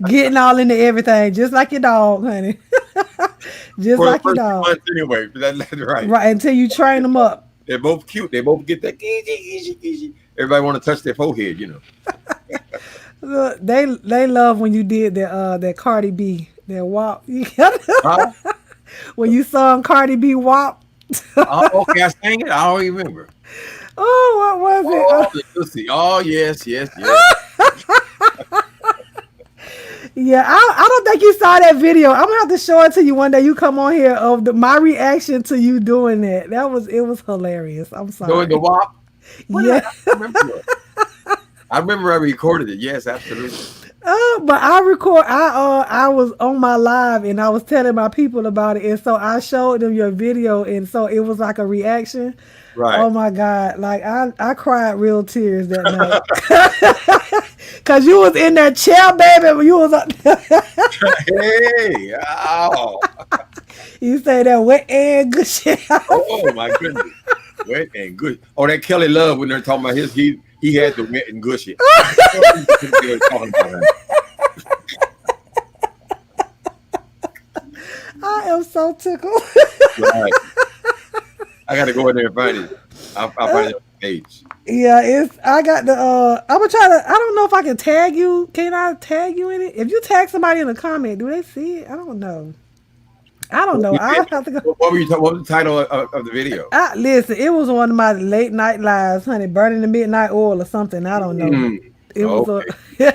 getting all into everything, just like your dog, honey. Just For the like your first few dog. months anyway. That's right. Right, until you train them up. They're both cute. They both get that everybody want to touch their forehead. Look, they love when you did that Cardi B, that WAP. Huh? When you sung Cardi B WAP. Oh, okay, I sang it. I don't even remember. Oh, what was it? Oh, the pussy. Oh, yes. Yeah, I don't think you saw that video. I'm gonna have to show it to you one day. You come on here of my reaction to you doing that. It was hilarious. I'm Doing the sorry. WAP. What did Yeah. I remember? I remember I recorded it. Yes, absolutely. But I was on my live and I was telling my people about it, and so I showed them your video, and so it was like a reaction. Right. Oh my God. Like I cried real tears that night. Cause you was in that chair, baby. When you was up Hey, oh, you say that wet and good shit. oh my goodness. Wet and good. Oh, that Kelly Love when they're talking about he had the wet and gushy. They were talking about that. I am so tickled. Right. I got to go in there and find it. I'll find it on the page. Yeah, I got the I'm gonna try to I don't know if I can tag you. Can I tag you in it? If you tag somebody in a comment, do they see it? I don't know. I have to go. What were you talking? What was the title of the video? Listen, it was one of my late night lives, honey, burning the midnight oil or something. I don't know. It was Okay.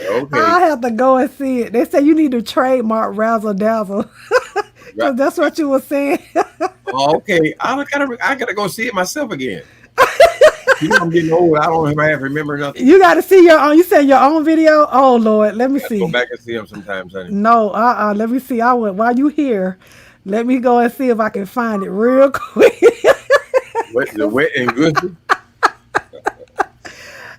Okay. I have to go and see it. They say you need to trademark razzle dazzle. Cause that's what you were saying. Okay. I gotta go see it myself again. I'm getting old. I don't remember nothing. You got to see your own. You said your own video. Oh Lord, let me I gotta go see. back and see them sometimes, honey. No, let me see. I went while you here. Let me go and see if I can find it real quick. The wet and good.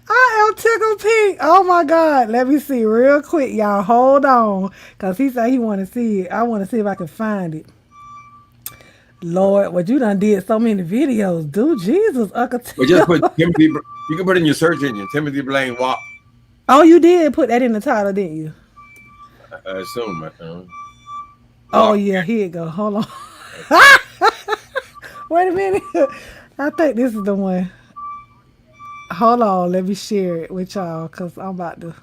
I am tickled pink. Oh my God. Let me see real quick, y'all. Hold on. Because he said he want to see it. I want to see if I can find it. Lord, what you done did so many videos. Do Jesus, Uncle But just put Tim. Timothy. You can put in your search engine Timothy Blaine walk. Oh, you did put that in the title, didn't you? I assume. Oh, Walk. yeah. Here you go. Hold on. Wait a minute. I think this is the one. Hold on. Let me share it with y'all because I'm about to.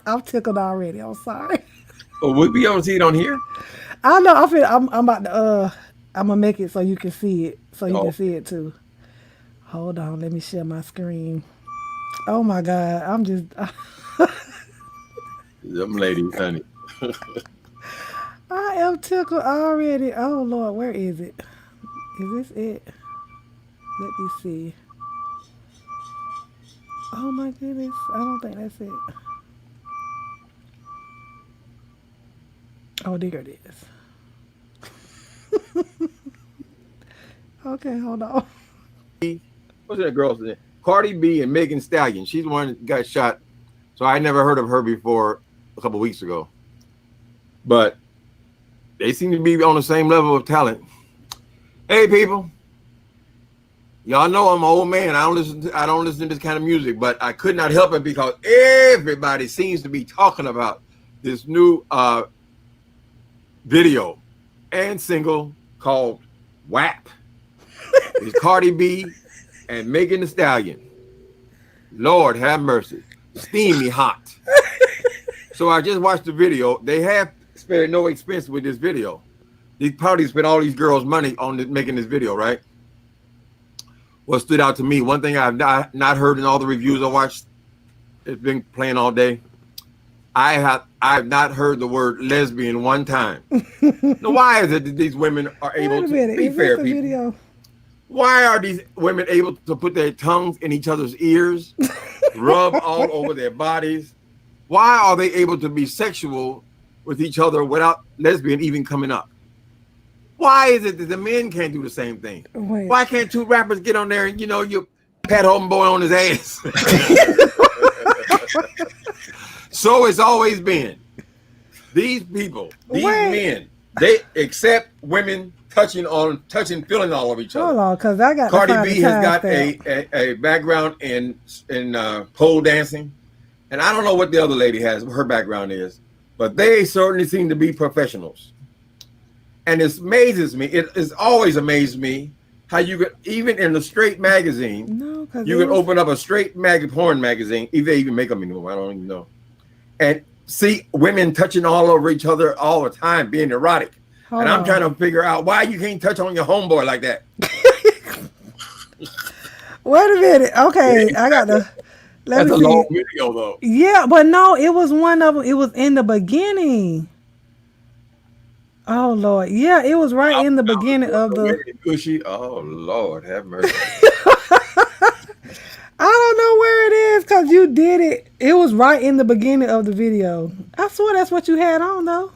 I'm tickled already. I'm sorry. Oh, would we able to see it on here? I know. I'm about to. I'm gonna make it so you can see it. So you can Oh, see it too. Hold on. Let me share my screen. Oh my God. I'm just. them ladies, honey. I am tickled already. Oh Lord, where is it? Is this it? Let me see. Oh my goodness. I don't think that's it. Oh, there it is. Okay, hold on. What's that girl's name? Cardi B and Megan Stallion. She's the one that got shot. So I never heard of her before a couple of weeks ago. But they seem to be on the same level of talent. Hey, people. Y'all know I'm an old man. I don't listen to this kind of music, but I could not help it because everybody seems to be talking about this new video and single called WAP. It's Cardi B and Megan Thee Stallion. Lord have mercy. Steamy hot. So I just watched the video. They have spared no expense with this video. These parties spent all these girls' money on making this video, right? What stood out to me, one thing I've not heard in all the reviews I watched, it's been playing all day. I have not heard the word lesbian one time. Now, why is it that these women are able to be fair, people? Video? Why are these women able to put their tongues in each other's ears, rub all over their bodies? Why are they able to be sexual with each other without lesbian even coming up? Why is it that the men can't do the same thing? Wait. Why can't two rappers get on there and, you pat homeboy on his ass? So it's always been. These people, these men, they accept women touching, feeling all of each other. Hold on, because I got Cardi B has got a background in pole dancing. And I don't know what the other lady has, her background is, but they certainly seem to be professionals. And it amazes me. It has always amazed me how you could, even in a straight magazine, you can open up a straight porn magazine, if they even make them anymore, I don't even know, and see women touching all over each other all the time, being erotic. And I'm trying to figure out why you can't touch on your homeboy like that. Wait a minute. Okay, I got to. That's a long video, though. Yeah, but no, it was one of them. It was in the beginning. Oh Lord, yeah, it was right in the beginning of the. Gushy. Oh Lord, have mercy. I don't know where it is because you did it. It was right in the beginning of the video. I swear that's what you had on though.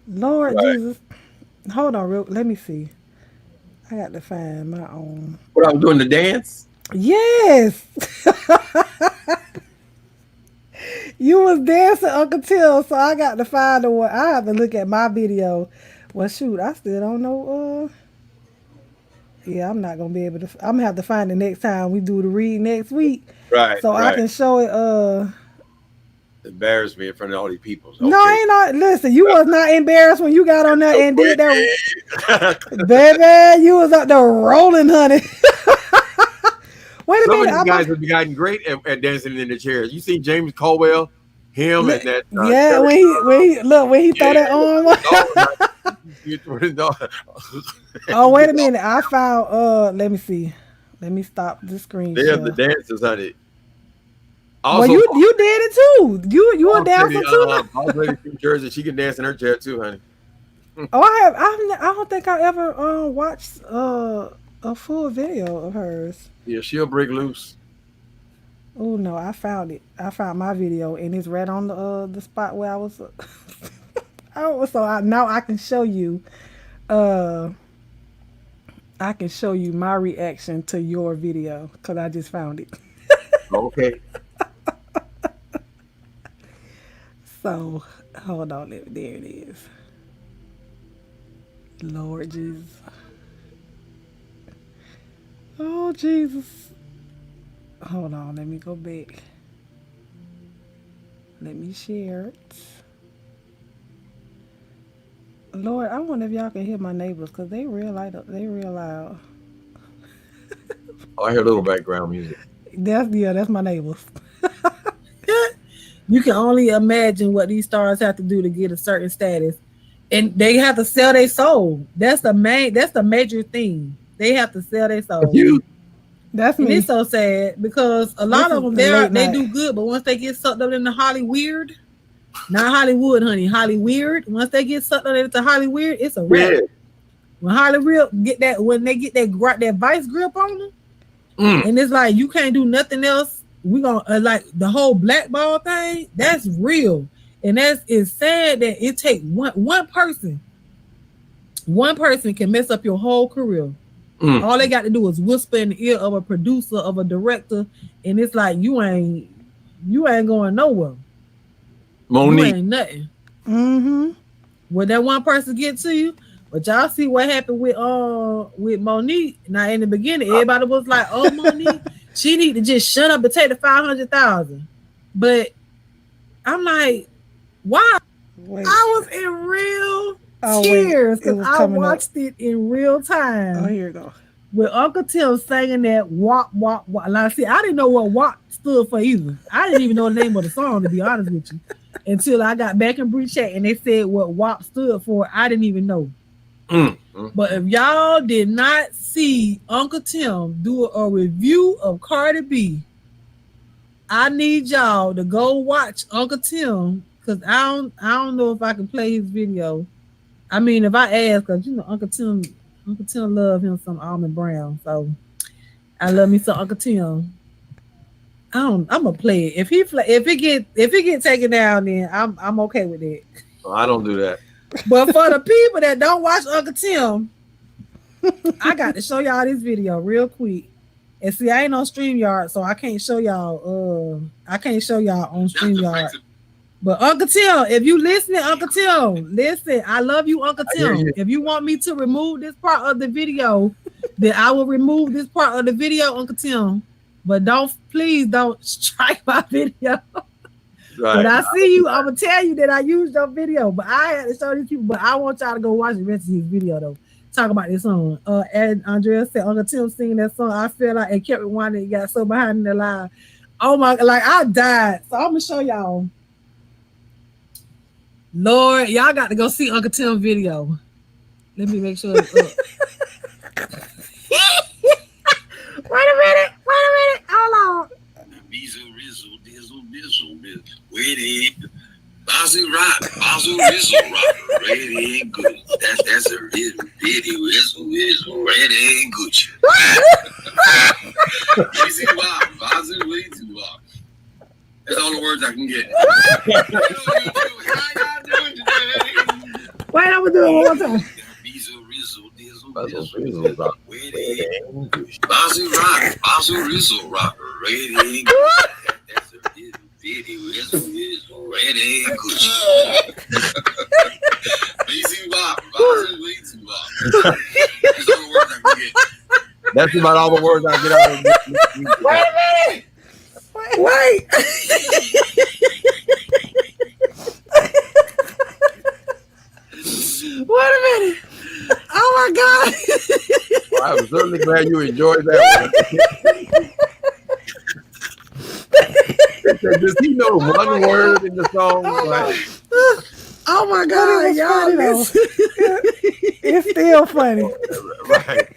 Lord Jesus, hold on, let me see. I got to find my own. What I was doing, the dance? Yes. You was dancing, Uncle Till, so I got to find the one. I have to look at my video. Well, shoot, I still don't know. Yeah, I'm not gonna be able to. I'm gonna have to find it next time we do the read next week. Right. So I can show it. Embarrass me in front of all these people. Okay. No, ain't not. Listen, you was not embarrassed when you got on there and did that. Baby, you was out there rolling, honey. Wait a minute. Some of these guys have gotten great at dancing in the chairs. You see James Caldwell, him and that. Yeah, when he throw that on. Oh, wait a minute. I found. Let me see. Let me stop the screen. They're the dancers, honey. Also, well, you did it too. You a dancer too. Also from Jersey, she can dance in her chair too, honey. Oh, I don't think I ever watched a full video of hers. Yeah, she'll break loose. Oh no, I found it. I found my video, and it's right on the spot where I was. Oh, so now I can show you. Uh, I can show you my reaction to your video because I just found it. Okay. So hold on, there it is. Lord Jesus. Oh Jesus. Hold on, let me go back. Let me share it. Lord, I wonder if y'all can hear my neighbors because they real light up. They real loud. Oh, I hear a little background music. That's my neighbors. You can only imagine what these stars have to do to get a certain status, and they have to sell their soul. That's the major thing. They have to sell their soul. You. That's And me. it's so sad because a lot This of is them the late they night. do good, but once they get sucked up into Hollywood, not Hollywood, honey, Hollyweird. Once they get sucked up into Hollywood, it's a wrap. Yeah. When Hollywood when they get that vice grip on them, Mm. and it's like you can't do nothing else. We gonna like the whole blackball thing. That's real, and it's sad that it take one person. One person can mess up your whole career. Mm. All they got to do is whisper in the ear of a producer, of a director, and it's like you ain't going nowhere. Monique. You ain't nothing. Mm-hmm. When that one person get to you, but y'all see what happened with Monique. Now in the beginning, everybody was like, "Oh, Monique, she need to just shut up and take the 500,000." But I'm like, why? Wait. I was in real Oh, wait. tears It because was I coming up. watched it in real time. Oh, here you go. With Uncle Tim singing that "Wop Wop Wop." Like, see, I didn't know what "Wop" stood for either. I didn't even know the name of the song, to be honest with you, until I got back in Bree Chat and they said what "Wop" stood for. I didn't even know. Mm. Mm. But if y'all did not see Uncle Tim do a review of Cardi B, I need y'all to go watch Uncle Tim because I don't know if I can play his video. I mean, if I ask, because you know Uncle Tim love him some Almond Brown, so I love me some Uncle Tim. I'm gonna play it. If it get taken down, then I'm okay with it. Oh, I don't do that. But for the people that don't watch Uncle Tim, I got to show y'all this video real quick. And see, I ain't on StreamYard, so I can't show y'all. I can't show y'all on StreamYard. But Uncle Tim, if you listening, Uncle Tim, listen. I love you, Uncle Tim. You. If you want me to remove this part of the video, then I will remove this part of the video, Uncle Tim. But please don't strike my video. Right. When I see you, I'm gonna tell you that I used your video. But I had to show these people. But I want y'all to go watch the rest of his video though. Talk about this song. And Andrea said Uncle Tim singing that song. I feel like it kept rewinding. It got so behind in the line. Oh my! Like I died. So I'm gonna show y'all. Lord, y'all got to go see Uncle Tim video. Let me make sure it's up. Wait a minute. Hold on. Bizzle, rizzle, dizzle, bizzle, bizzle. Where they Bazoo rock, Bazoo rizzle rock, ready and good. That's a rizzle, diddy, rizzle, rizzle, ready and good. Easy rock, Bazoo, easy rock. That's all the words I can get. How y'all doing today? Wait, I'm gonna do it one more time. Bizzle, rizzle, dizzle, Bazoo bizzle, rizzle rock. where they Bazoo rock, Bazoo rizzle rock, ready and good. That's a rizzle, diddy, rizzle, rizzle, ready and good. Easy rock, Bazoo, easy rock. That's all the words I can get. That's about all the words I get out of this. Wait a minute. Wait. Wait a minute. Oh my God. Well, I'm certainly glad you enjoyed that one. Does he know one word in the song? Oh my But God. it was Y'all, funny, though. listen. It's still funny. Right.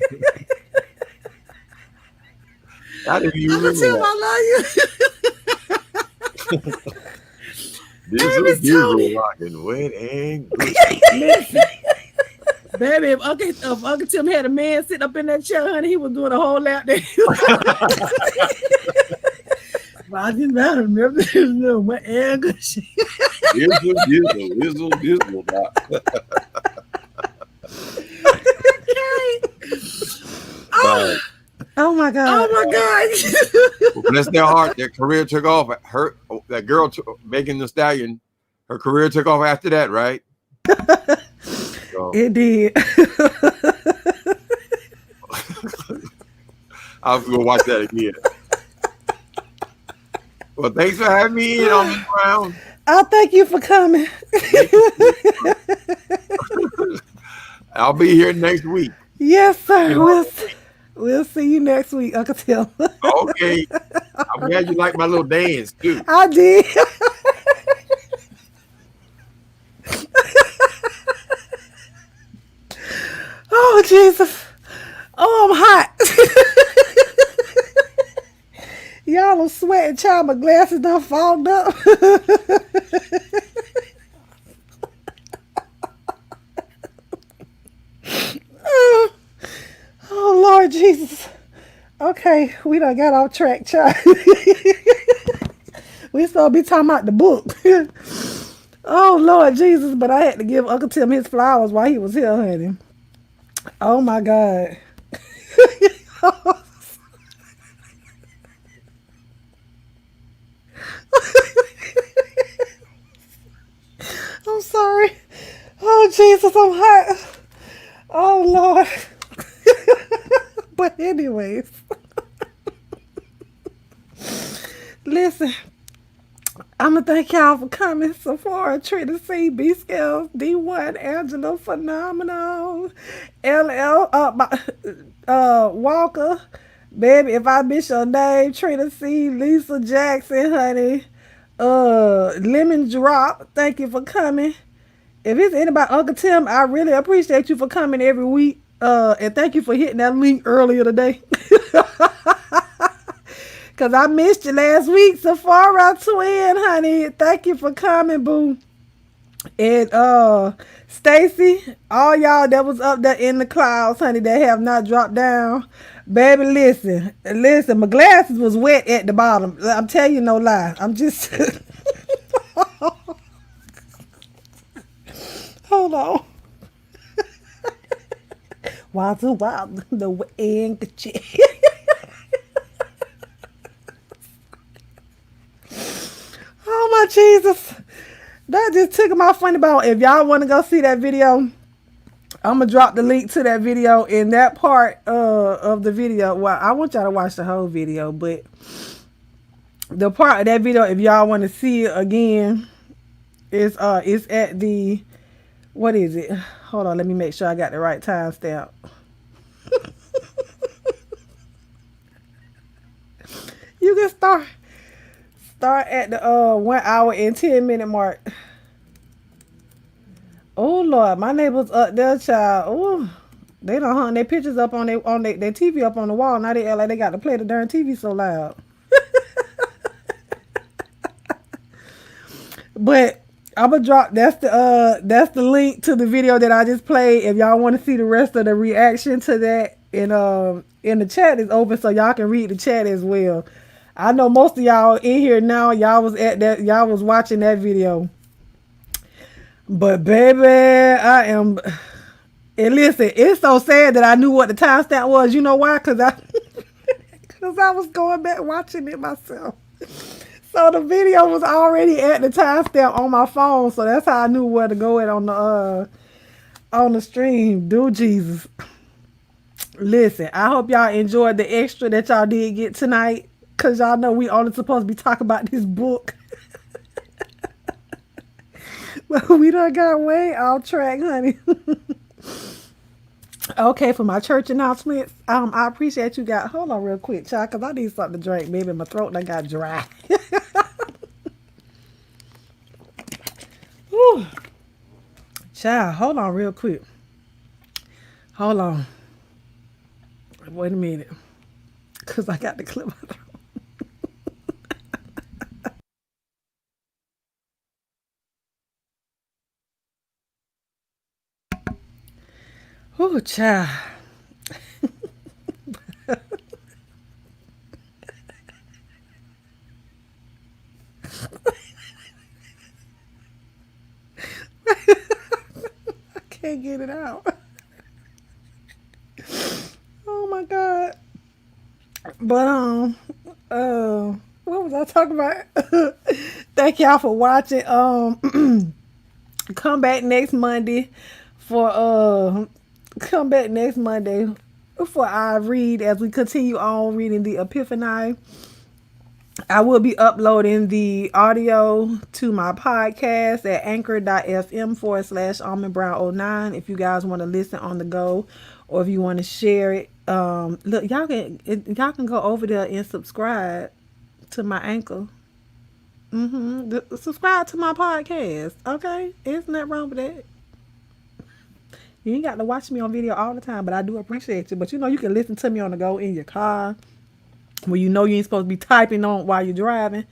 How did you Uncle remember Tim, that? I love you. This Miss is usual Tony. rocking wet and good. Listen. Baby, if Uncle Tim had a man sitting up in that chair, honey, he was doing a whole lap dance. I didn't matter. No, what anger she. Dizzle. Oh, Oh my God. oh my God. Bless their heart. Their career took off. That girl, Megan Thee Stallion, her career took off after that, right? So, It did. I'll go watch that again. Well, thanks for having me in on this round. I'll thank you for coming. I'll be here next week. Yes, sir. We'll see you next week, Uncle Tim. Okay. I'm glad you like my little dance too. I did. Oh, Jesus. Oh, I'm hot. Y'all are sweating, child. My glasses done fogged up. Oh, Lord Jesus. Okay, we done got off track, child. We supposed to be talking about the book. Oh, Lord Jesus. But I had to give Uncle Tim his flowers while he was here, honey. Oh, my God. I'm sorry. Oh, Jesus, I'm hot. Oh, Lord. But anyways. Listen. I'm going to thank y'all for coming. Sephora, Trina C, B Scales, D1, Angela, Phenomenal, LL, Walker. Baby, if I miss your name, Trina C, Lisa Jackson, honey. Lemon Drop, thank you for coming. If it's anybody, Uncle Tim, I really appreciate you for coming every week. And thank you for hitting that link earlier today. Because I missed you last week. Sephora Twin, honey. Thank you for coming, boo. And Stacy, all y'all that was up there in the clouds, honey, that have not dropped down. Baby, listen, my glasses was wet at the bottom. I'm telling you no lie. I'm just hold on. Wild the handkerchief. Oh my Jesus. That just took my funny bone. If y'all want to go see that video, I'm going to drop the link to that video in that part of the video. Well, I want y'all to watch the whole video, but the part of that video, if y'all want to see it again, it's at the, what is it? Hold on, let me make sure I got the right timestamp. You can start at the 1 hour and 10 minute mark. Oh Lord, my neighbors up there, child. Oh, they done hung their pictures up on their TV up on the wall. Now they act like they got to play the darn TV so loud. But I'm gonna drop that's the link to the video that I just played. If y'all want to see the rest of the reaction to that, and the chat is open so y'all can read the chat as well. I know most of y'all in here now, y'all was watching that video. But baby, I am, and listen, it's so sad that I knew what the timestamp was. You know why? Cause I was going back watching it myself. So the video was already at the timestamp on my phone, so that's how I knew where to go at on the stream. Do Jesus. Listen, I hope y'all enjoyed the extra that y'all did get tonight, cause y'all know we only supposed to be talking about this book. But we done got way off track, honey. Okay, for my church announcements, I appreciate you guys. Hold on real quick, child, because I need something to drink. Baby, my throat done got dry. Whew. Child, hold on real quick. Hold on. Wait a minute. Because I got to clear my throat. Ooh, child. I can't get it out. Oh my god. But what was I talking about? Thank y'all for watching. Come back next Monday for come back next Monday for our read as we continue on reading the Epiphani. I will be uploading the audio to my podcast at anchor.fm/almondbrown09 if you guys want to listen on the go or if you want to share it. Look, y'all can go over there and subscribe to my anchor. Subscribe to my podcast. Okay? Isn't that wrong with that? You ain't got to watch me on video all the time, but I do appreciate you. But you can listen to me on the go in your car where you ain't supposed to be typing on while you're driving.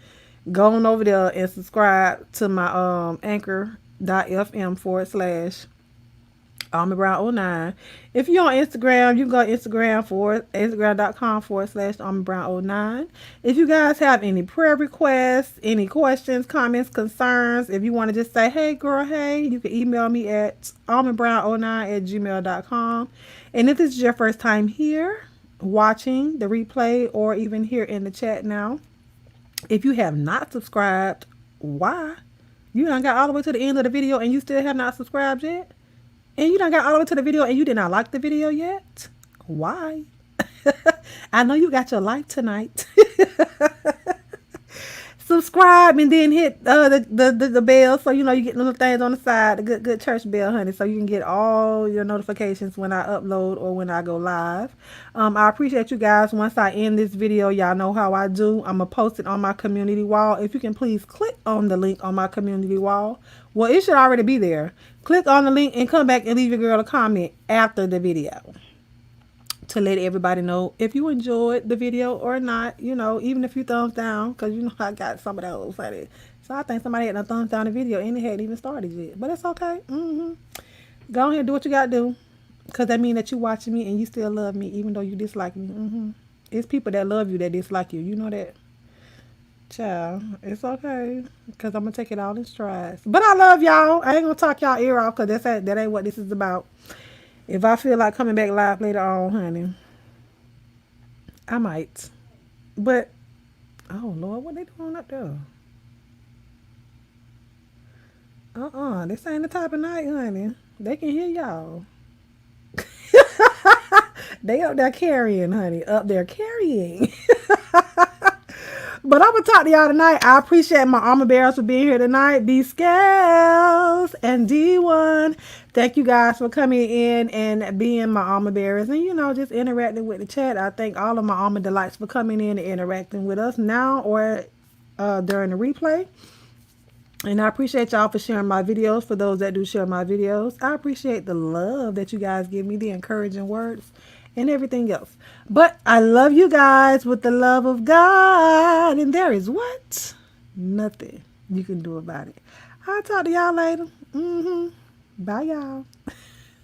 Go on over there and subscribe to my anchor.fm/Almond Brown 09. If you're on Instagram, you can go to Instagram.com/Almond Brown 09. If you guys have any prayer requests, any questions, comments, concerns, if you want to just say, hey girl, hey, you can email me at almondbrown09@gmail.com. And if this is your first time here, watching the replay, or even here in the chat now, if you have not subscribed, why? You done got all the way to the end of the video and you still have not subscribed yet? And you done got all the way to the video and you did not like the video yet? Why? I know you got your like tonight. Subscribe and then hit the bell so you get little things on the side, the good church bell, honey, so you can get all your notifications when I upload or when I go live. I appreciate you guys. Once I end this video, y'all know how I do. I'm gonna post it on my community wall. If you can please click on the link on my community wall. Well, it should already be there. Click on the link and come back and leave your girl a comment after the video to let everybody know if you enjoyed the video or not, even if you thumbs down, because I got some of those. So I think somebody had a thumbs down the video and it hadn't even started yet, but it's okay. Go ahead and do what you got to do, because that means that you watching me and you still love me even though you dislike me. It's people that love you that dislike you, you know that? Child, it's okay, because I'm going to take it all in strides. But I love y'all. I ain't going to talk y'all ear off, because that ain't what this is about. If I feel like coming back live later on, honey, I might. But, oh, Lord, what they doing up there? This ain't the type of night, honey. They can hear y'all. They up there carrying, honey. Up there carrying. But I'm going to talk to y'all tonight. I appreciate my armor bearers for being here tonight. B Scales and D1. Thank you guys for coming in and being my armor bearers and, just interacting with the chat. I thank all of my Almond Delights for coming in and interacting with us now or during the replay. And I appreciate y'all for sharing my videos. For those that do share my videos, I appreciate the love that you guys give me, the encouraging words, and everything else. But I love you guys with the love of God. And there is what? Nothing you can do about it. I'll talk to y'all later. Bye, y'all.